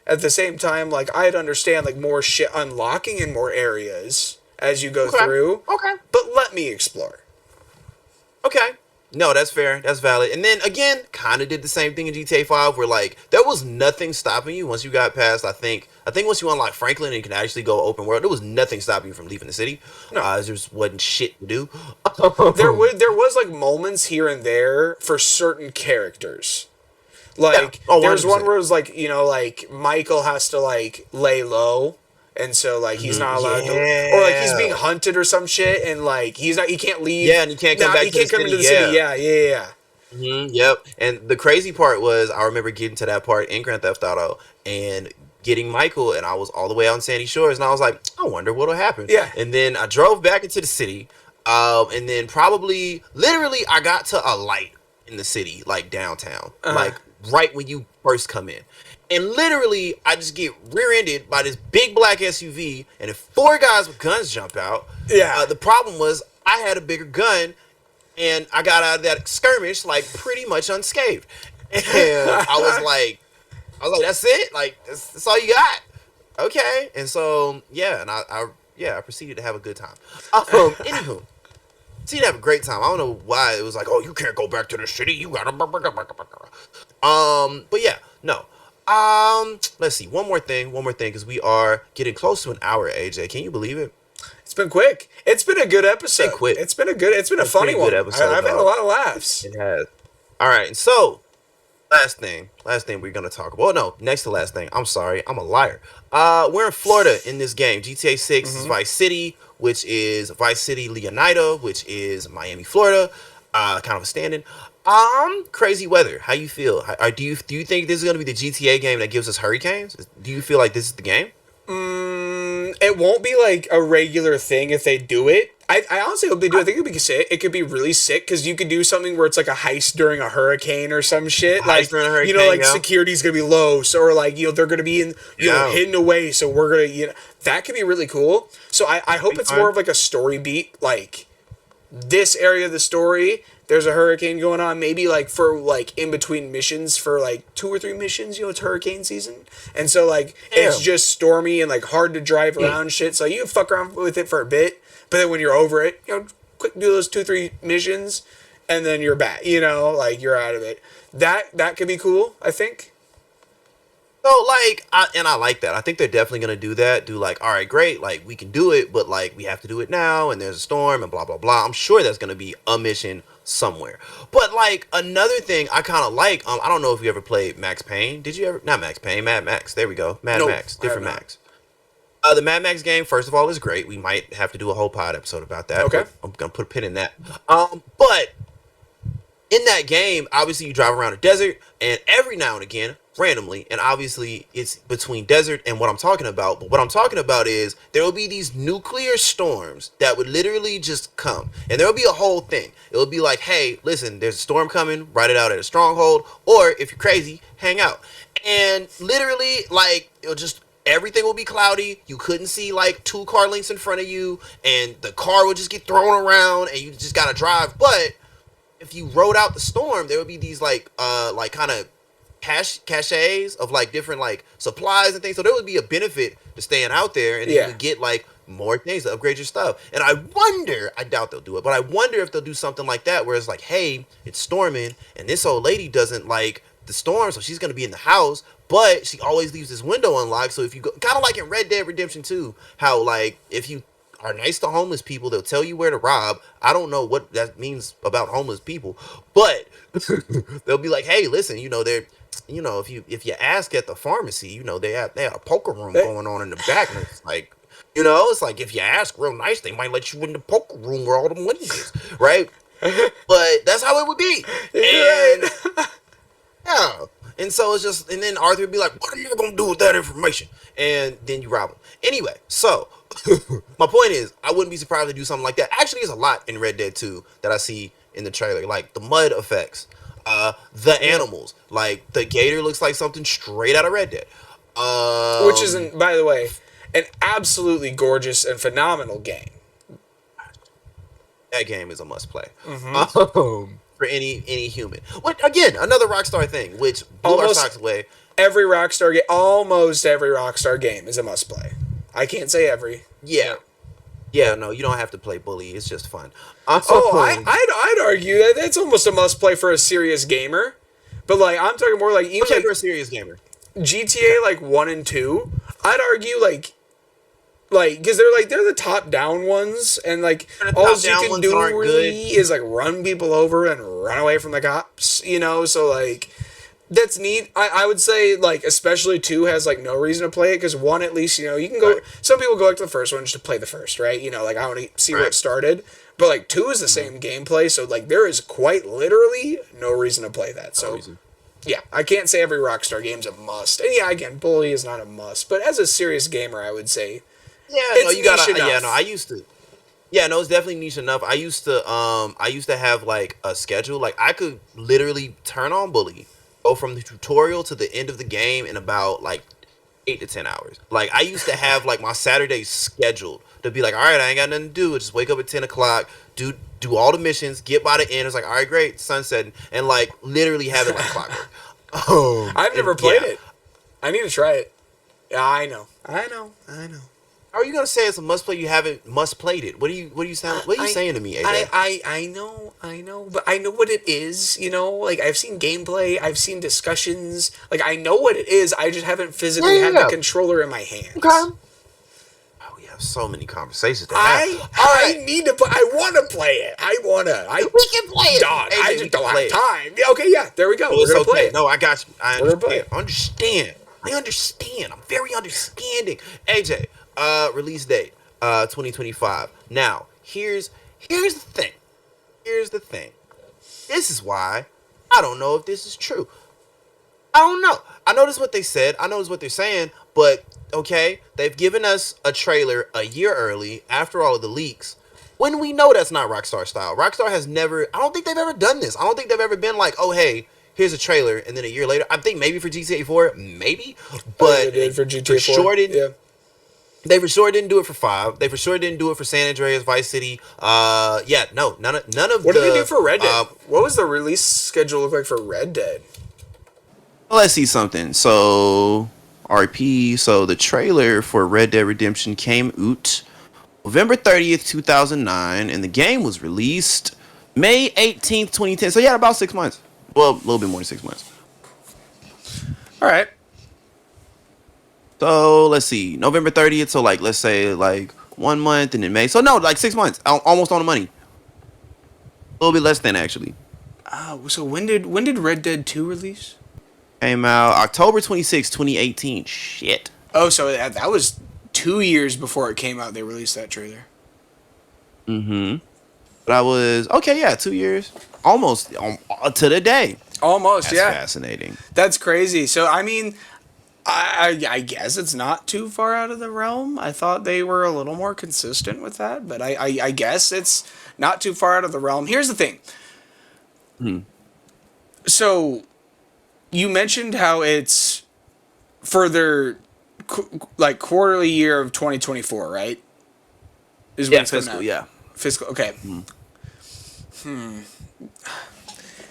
At the same time, like I'd understand like more shit unlocking in more areas as you go through. Okay. But let me explore. Okay. No, that's fair. That's valid. And then again, kind of did the same thing in GTA 5 where like there was nothing stopping you once you got past I think once you unlock Franklin and you can actually go open world, there was nothing stopping you from leaving the city. No. There just wasn't shit to do. there was like moments here and there for certain characters. Like there's 100%. one where it was like, like Michael has to like lay low. And so like he's not allowed to, or like he's being hunted or some shit, and like he can't leave. Yeah, and he can't come back. He can't come into the city. Yeah. Yep. And the crazy part was I remember getting to that part in Grand Theft Auto and getting Michael, and I was all the way out in Sandy Shores, and I was like, I wonder what'll happen. Yeah. And then I drove back into the city, and then probably literally I got to a light in the city, like downtown, like right when you first come in. And literally, I just get rear-ended by this big black SUV, and if 4 guys with guns jump out, the problem was I had a bigger gun, and I got out of that skirmish like pretty much unscathed. And I was like, that's it? Like, that's all you got? Okay. And so, yeah, and I proceeded to have a good time. Anywho, proceeded to have a great time. I don't know why it was like, oh, you can't go back to the city. You gotta. But yeah, no. Let's see. One more thing, because we are getting close to an hour, AJ. Can you believe it? It's been quick. It's been a good episode. It's been a funny one. Episode, I've had a lot of laughs. It has. All right. So, last thing we're going to talk about. Well, no, next to last thing. I'm sorry. I'm a liar. We're in Florida in this game. GTA 6 is Vice City, which is Vice City Leonida, which is Miami, Florida. Kind of a stand-in. Crazy weather. How you feel? Do you think this is going to be the GTA game that gives us hurricanes? Do you feel like this is the game? It won't be like a regular thing if they do it. I honestly hope they do. I think it could be really sick because you could do something where it's like a heist during a hurricane or some shit. Like security's gonna be low, so or like they're gonna be in hidden away. So we're gonna that could be really cool. So I hope it's more of like a story beat, like this area of the story. There's a hurricane going on, maybe like for like in between missions for like 2 or 3 missions, it's hurricane season. And so like it's just stormy and like hard to drive around shit. So you fuck around with it for a bit, but then when you're over it, quick do those 2-3 missions and then you're back, like you're out of it. That could be cool, I think. So like I like that. I think they're definitely gonna do that. Do like, all right, great, like we can do it, but like we have to do it now and there's a storm and blah blah blah. I'm sure that's gonna be a mission somewhere. But like another thing I kind of like, I don't know if you ever played Max Payne. Did you ever? Not Max Payne, Mad Max. There we go. Max, different Max. The Mad Max game, first of all, is great. We might have to do a whole pod episode about that. Okay. I'm gonna put a pin in that. But in that game, obviously you drive around a desert, and every now and again, randomly, and obviously it's between desert and what I'm talking about, but what I'm talking about is there will be these nuclear storms that would literally just come, and there will be a whole thing. It will be like, hey, listen, there's a storm coming, write it out at a stronghold, or if you're crazy, hang out. And literally, like, it'll just, everything will be cloudy. You couldn't see like 2 car lengths in front of you, and the car would just get thrown around, and you just gotta drive. But if you rode out the storm, there would be these like kind of caches of like different like supplies and things. So there would be a benefit to staying out there, and you would get like more things to upgrade your stuff. And I wonder, I doubt they'll do it, but I wonder if they'll do something like that where it's like, hey, it's storming, and this old lady doesn't like the storm, so she's gonna be in the house, but she always leaves this window unlocked. So if you go, kind of like in Red Dead Redemption 2, how like if you are nice to homeless people. They'll tell you where to rob. I don't know what that means about homeless people, but they'll be like, "Hey, listen, they're, if you ask at the pharmacy, they have a poker room going on in the back, and it's like, it's like if you ask real nice, they might let you in the poker room where all the money is, right?" But that's how it would be, and yeah. And so it's just, and then Arthur would be like, "What are you gonna do with that information?" And then you rob him. Anyway, so my point is, I wouldn't be surprised to do something like that. Actually, there's a lot in Red Dead 2 that I see in the trailer, like the mud effects, the animals, like the gator looks like something straight out of Red Dead. Which is, by the way, an absolutely gorgeous and phenomenal game. That game is a must play. For any human. What, again, another Rockstar thing, which blew our socks away. Almost every Rockstar game is a must play. I can't say every. Yeah. Yeah, no, you don't have to play Bully. It's just fun. I'd argue that it's almost a must play for a serious gamer. But like, I'm talking more like even for a serious gamer. GTA like 1 and 2. I'd argue like because they're the top down ones, and like all you can do really is like run people over and run away from the cops, so like that's neat. I would say like especially 2 has like no reason to play it, because 1 at least you can go, right. Some people go like to the first one just to play the first, right? Like I want to see where it started, but like 2 is the same gameplay, so like there is quite literally no reason to play that. So yeah, I can't say every Rockstar game's a must, and yeah, again, Bully is not a must, but as a serious gamer I would say you gotta. Yeah, no, I used to. Yeah, no, it's definitely niche enough. I used to have like a schedule. Like I could literally turn on Bully, go from the tutorial to the end of the game in about like 8 to 10 hours. Like I used to have like my Saturdays scheduled to be like, all right, I ain't got nothing to do. Just wake up at 10 o'clock, do all the missions, get by the end. It's like, all right, great, sunset, and like literally have it like clockwork. I've never played it. I need to try it. Yeah, I know. How are you gonna say it's a must play? You haven't must played it. What are you saying to me, AJ? I know, but I know what it is. Like I've seen gameplay, I've seen discussions. Like I know what it is. I just haven't physically had the controller in my hands. Okay. Oh, we have so many conversations to have. I need to play. I want to play it. We can play it. Dog, I just don't have time. Yeah, okay, yeah, there we go. We're gonna play it. No, I got you. I understand. I understand. I'm very understanding. AJ. Release date, 2025. Now, here's the thing. This is why I don't know if this is true. I don't know. I noticed what they said. I noticed what they're saying. But, okay, they've given us a trailer a year early after all of the leaks, when we know that's not Rockstar style. Rockstar has never, I don't think they've ever done this. I don't think they've ever been like, oh, hey, here's a trailer, and then a year later, I think maybe for GTA 4, maybe. But they did for GTA 4. Sure didn't. Yeah. They for sure didn't do it for 5. They for sure didn't do it for San Andreas, Vice City. None of. What did they do for Red Dead? What was the release schedule look like for Red Dead? Let's see something. So RP. So the trailer for Red Dead Redemption came out November 30th, 2009, and the game was released May 18th, 2010. So yeah, about 6 months. Well, a little bit more than 6 months. All right. So let's see, November 30th. So like, let's say like 1 month, and then May. So no, like 6 months, almost on the money. A little bit less than actually. So when did Red Dead 2 release? Came out October 26, 2018. Shit. Oh, so that was 2 years before it came out. They released that trailer. But I was okay. Yeah, 2 years, almost to the day. Almost. That's yeah. Fascinating. That's crazy. So I mean, I guess it's not too far out of the realm. I thought they were a little more consistent with that, but I guess it's not too far out of the realm. Here's the thing. So, you mentioned how it's for their like quarterly year of 2024, right? Is when it's fiscal. Yeah, fiscal. Okay.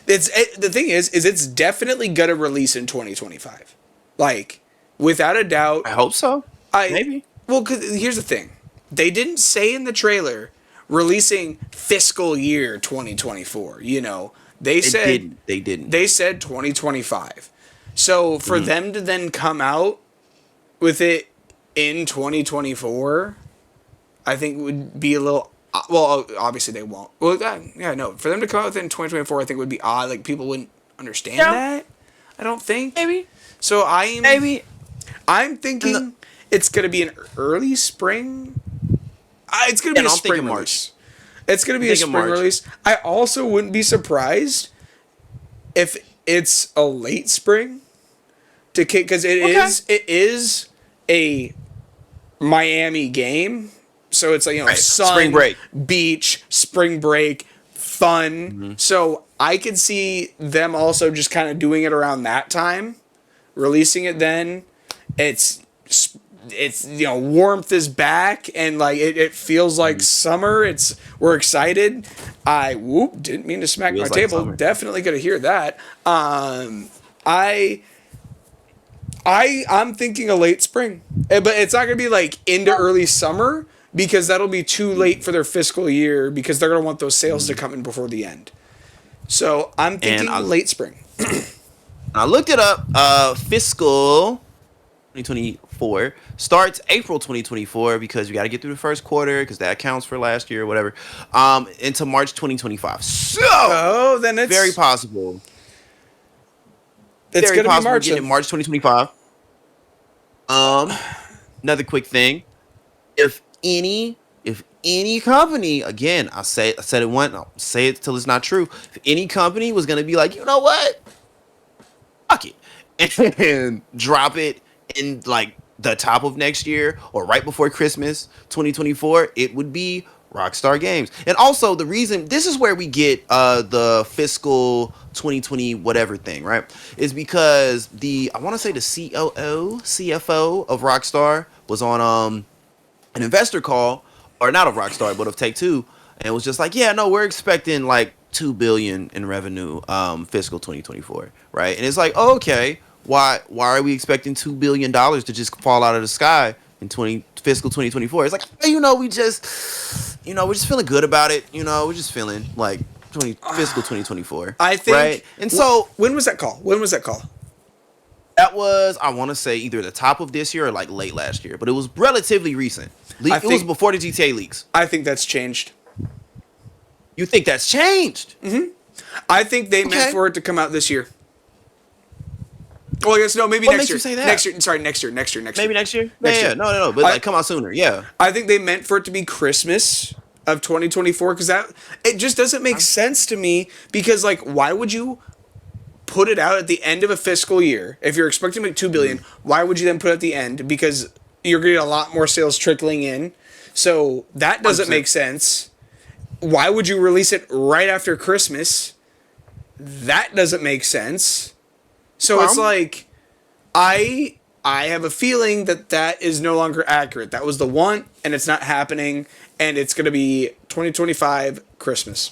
The thing is it's definitely gonna release in 2025, like without a doubt. I hope so. Maybe. Well, cause here's the thing, they didn't say in the trailer releasing fiscal year 2024. They said they didn't. They said 2025. So for them to then come out with it in 2024, I think would be a little. Well, obviously they won't. Well, yeah, no. For them to come out with it in 2024, I think would be odd. Like people wouldn't understand Yeah, that. I don't think. maybe, So I'm maybe. I'm And the, thinking it's gonna be an early spring. It's gonna yeah, be a no, I'm spring thinking release. It's gonna I'm be a thinking spring March. release. I also wouldn't be surprised if it's a late spring to kick because Okay. it is a Miami game. So it's like, Right. Spring sun, break. beach, spring break, fun. So I could see them also just kind of doing it around that time, releasing it then. It's warmth is back and like it feels like summer. We're excited. I didn't mean to smack my Feels like table. summer. Definitely gonna hear that. I I'm thinking a late spring, but it's not gonna be like into early summer because that'll be too late for their fiscal year because they're gonna want those sales to come in before the end. So I'm And thinking late spring. I looked it up. Fiscal 2024 starts April 2024 because you got to get through the first quarter because that counts for last year or whatever. Into March 2025. So Oh, then it's very possible. It's Very gonna be possible March. getting it March 2025. Another quick thing. If any company, again, I said it once, I'll say it till it's not true. If any company was gonna be like, you know what? Fuck it. And drop it in like the top of next year or right before Christmas 2024, it would be Rockstar Games. And also the reason this is where we get the fiscal 2020 whatever thing, right? Is because I want to say the CFO of Rockstar was on an investor call, or not of Rockstar, but of Take Two, and it was just like, yeah, no, we're expecting like 2 billion in revenue, fiscal 2024, right? And it's like, oh, okay, why are we expecting $2 billion to just fall out of the sky in fiscal 2024? It's like, we're just feeling good about it, we're just feeling like fiscal 2024, I think. right? And so when was that call? When was that call? that was, I want to say, either the top of this year or like late last year, but it was relatively recent. It was before the GTA leaks. I think that's changed. You think that's changed? I think they meant for it to come out this year. Well, I guess no, maybe What next makes year. you say that? Next year. Sorry, next year. Maybe next year? Next Yeah, year. no. But like, come out sooner. Yeah. I think they meant for it to be Christmas of 2024 because it just doesn't make sense to me because like why would you put it out at the end of a fiscal year if you're expecting to make 2 billion? Why would you then put it at the end? Because you're getting a lot more sales trickling in. So that doesn't 100%. make sense. Why would you release it right after Christmas? That doesn't make sense. So it's like I have a feeling that is no longer accurate. That was the one and it's not happening and it's going to be 2025 Christmas.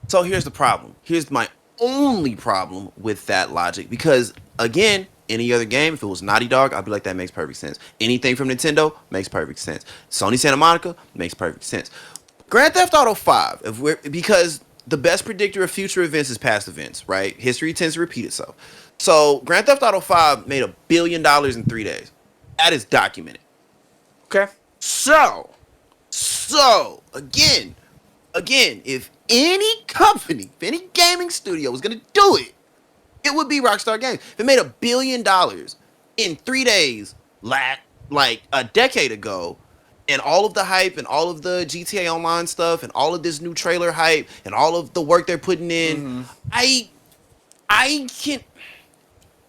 So here's the problem. Here's my only problem with that logic. Because, again, any other game, if it was Naughty Dog, I'd be like, that makes perfect sense. Anything from Nintendo makes perfect sense. Sony Santa Monica makes perfect sense. Grand Theft Auto 5, because the best predictor of future events is past events, right? History tends to repeat itself. So Grand Theft Auto 5 made $1 billion in 3 days. That is documented. Okay. So again, if any company, if any gaming studio was gonna do it, it would be Rockstar Games. If it made $1 billion in 3 days, like a decade ago, and all of the hype and all of the GTA Online stuff and all of this new trailer hype and all of the work they're putting in, I can't.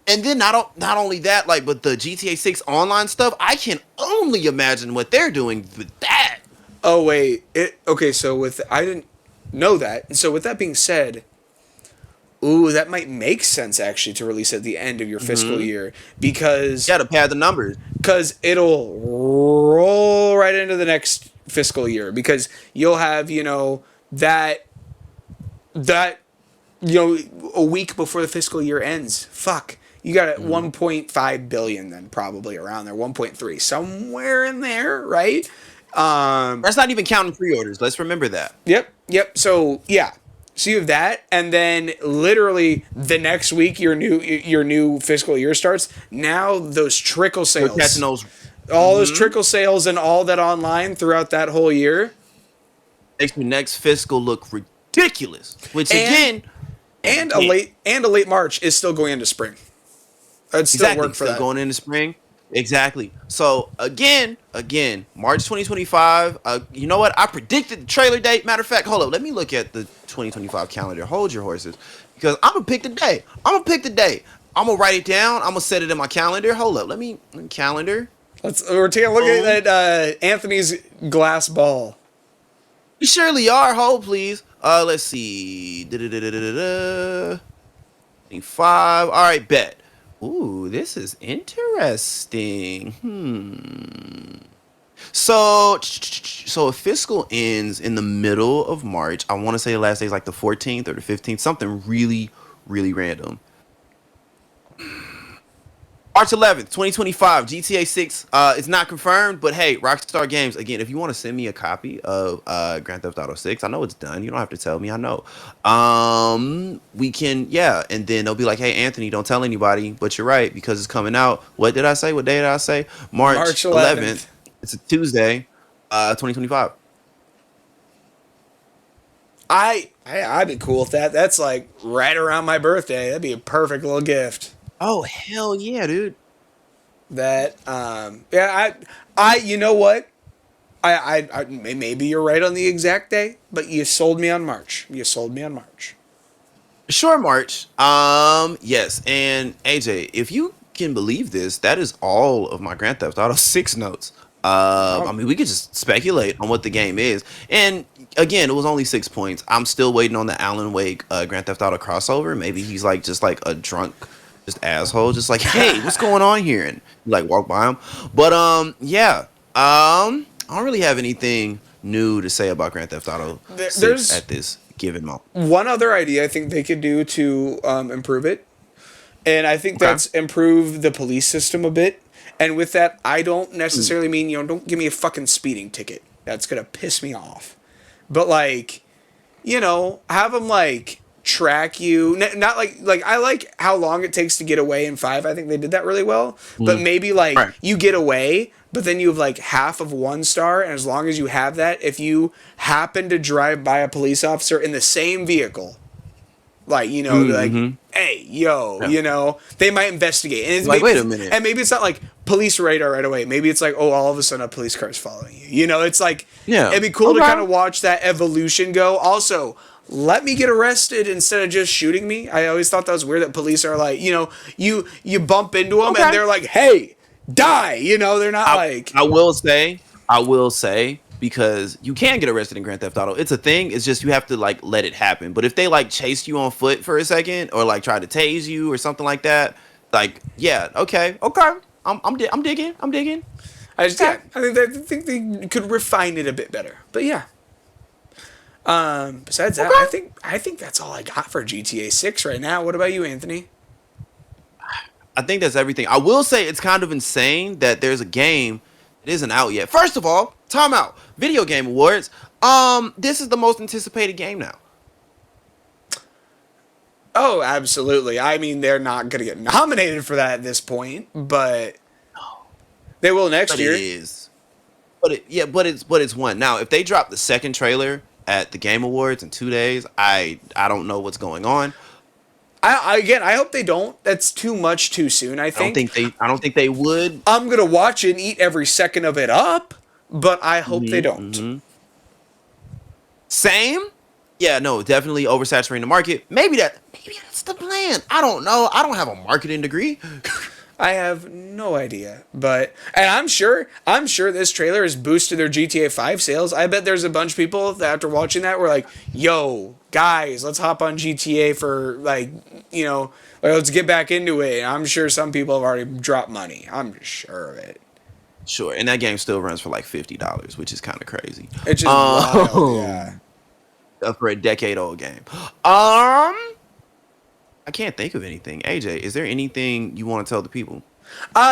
And then not only that, like, but the GTA 6 online stuff, I can only imagine what they're doing with that. Oh wait, okay. So I didn't know that. And so with that being said, that might make sense actually to release at the end of your fiscal year because You gotta pad the numbers. because it'll roll right into the next fiscal year because you'll have that a week before the fiscal year ends. Fuck. You got 1.5 billion then probably around there, 1.3 somewhere in there, right? That's not even counting pre-orders. Let's remember that. Yep. So yeah, so you have that, and then literally the next week your new fiscal year starts. Now those trickle We're sales, catching those. all those trickle sales and all that online throughout that whole year makes your next fiscal look ridiculous. Which and a late March is still going into spring. I'd still work for still that. Going into spring. Exactly. So again, March 2025. You know what? I predicted the trailer date. Matter of fact, hold up. Let me look at the 2025 calendar. Hold your horses, because I'm gonna pick the day. I'm gonna write it down. I'm gonna set it in my calendar. Hold up. Let me calendar. We're taking a look at Anthony's glass ball. You surely are. Hold, please. Let's see. 5. All right, bet. Ooh, this is interesting. So if fiscal ends in the middle of March, I want to say the last day is like the 14th or the 15th, something really, really random. March 11th, 2025, GTA 6. It's not confirmed, but hey, Rockstar Games, again, if you want to send me a copy of Grand Theft Auto 6, I know it's done. You don't have to tell me, I know. We can, and then they'll be like, hey, Anthony, don't tell anybody, but you're right, because it's coming out. What did I say? What day did I say? March 11th. It's a Tuesday, 2025. I'd be cool with that. That's like right around my birthday. That'd be a perfect little gift. Oh, hell yeah, dude. That I you know what? I maybe you're right on the exact day, but you sold me on March. Sure, March. Yes, and AJ, if you can believe this, that is all of my Grand Theft Auto 6 notes. I mean, we could just speculate on what the game is. And again, it was only 6 points. I'm still waiting on the Alan Wake Grand Theft Auto crossover. Maybe he's like just like a drunk asshole, just like, hey, what's going on here? And you like walk by him. But I don't really have anything new to say about Grand Theft Auto 6 at this given moment. One other idea I think they could do to improve it, and I think that's improve the police system a bit. And with that, I don't necessarily mean, don't give me a fucking speeding ticket. That's gonna piss me off. But like, have them like track you, not like I like how long it takes to get away in 5. I think they did that really well. But maybe like you get away, but then you have like half of 1 star, and as long as you have that, if you happen to drive by a police officer in the same vehicle, like like, hey, they might investigate, and it's like, wait a minute, and maybe it's not like police radar right away. Maybe it's like, oh, all of a sudden a police car is following you. It's like, it'd be cool to kind of watch that evolution go. Also, let me get arrested instead of just shooting me. I always thought that was weird that police are like, you bump into them and they're like, hey, die. They're not like. I will say, because you can get arrested in Grand Theft Auto. It's a thing. It's just you have to like let it happen. But if they like chase you on foot for a second or like try to tase you or something like that, like, okay. I'm digging. I think they could refine it a bit better. But yeah. Besides that, I think that's all I got for GTA 6 right now. What about you, Anthony? I think that's everything. I will say it's kind of insane that there's a game that isn't out yet. First of all, time out. Video Game Awards. This is the most anticipated game now. Oh, absolutely. I mean, they're not going to get nominated for that at this point, but they will next year. It is. But it's one. Now, if they drop the second trailer at the Game Awards in 2 days, I don't know what's going on. I hope they don't. That's too much too soon, I think. I don't think they would. I'm going to watch it and eat every second of it up, but I hope they don't. Same? Yeah, no, definitely oversaturating the market. Maybe that's the plan. I don't know. I don't have a marketing degree. I have no idea, and I'm sure this trailer has boosted their GTA 5 sales. I bet there's a bunch of people that after watching that were like, "Yo, guys, let's hop on GTA for let's get back into it." And I'm sure some people have already dropped money. I'm sure of it. Sure, and that game still runs for like $50, which is kind of crazy. It's just wild, yeah. For a decade-old game. I can't think of anything. AJ, is there anything you want to tell the people?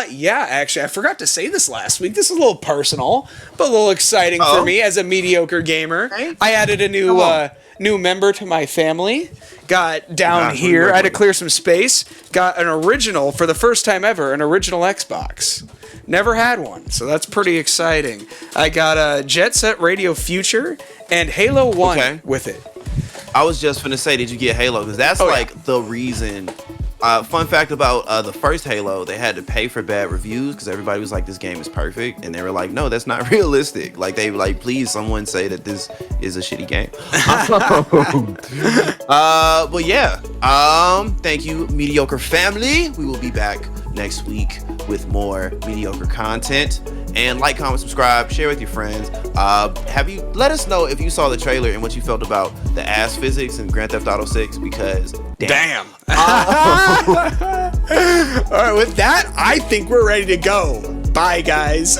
Yeah, actually, I forgot to say this last week. This is a little personal, but a little exciting for me as a mediocre gamer. I added a new new member to my family. Got down Gosh, here. what I had to are you clear some space. Got an original, for the first time ever, an original Xbox. Never had one, so that's pretty exciting. I got a Jet Set Radio Future and Halo 1 with it. I was just finna say, did you get Halo? Because that's the reason. Fun fact about the first Halo, they had to pay for bad reviews because everybody was like, this game is perfect. And they were like, no, that's not realistic. Like, they were like, please, someone say that this is a shitty game. But yeah, thank you, Mediocre family. We will be back next week with more mediocre content. And like, comment, subscribe, share with your friends. Let us know if you saw the trailer and what you felt about the ass physics in Grand Theft Auto 6, because damn. All right, with that, I think we're ready to go. Bye, guys.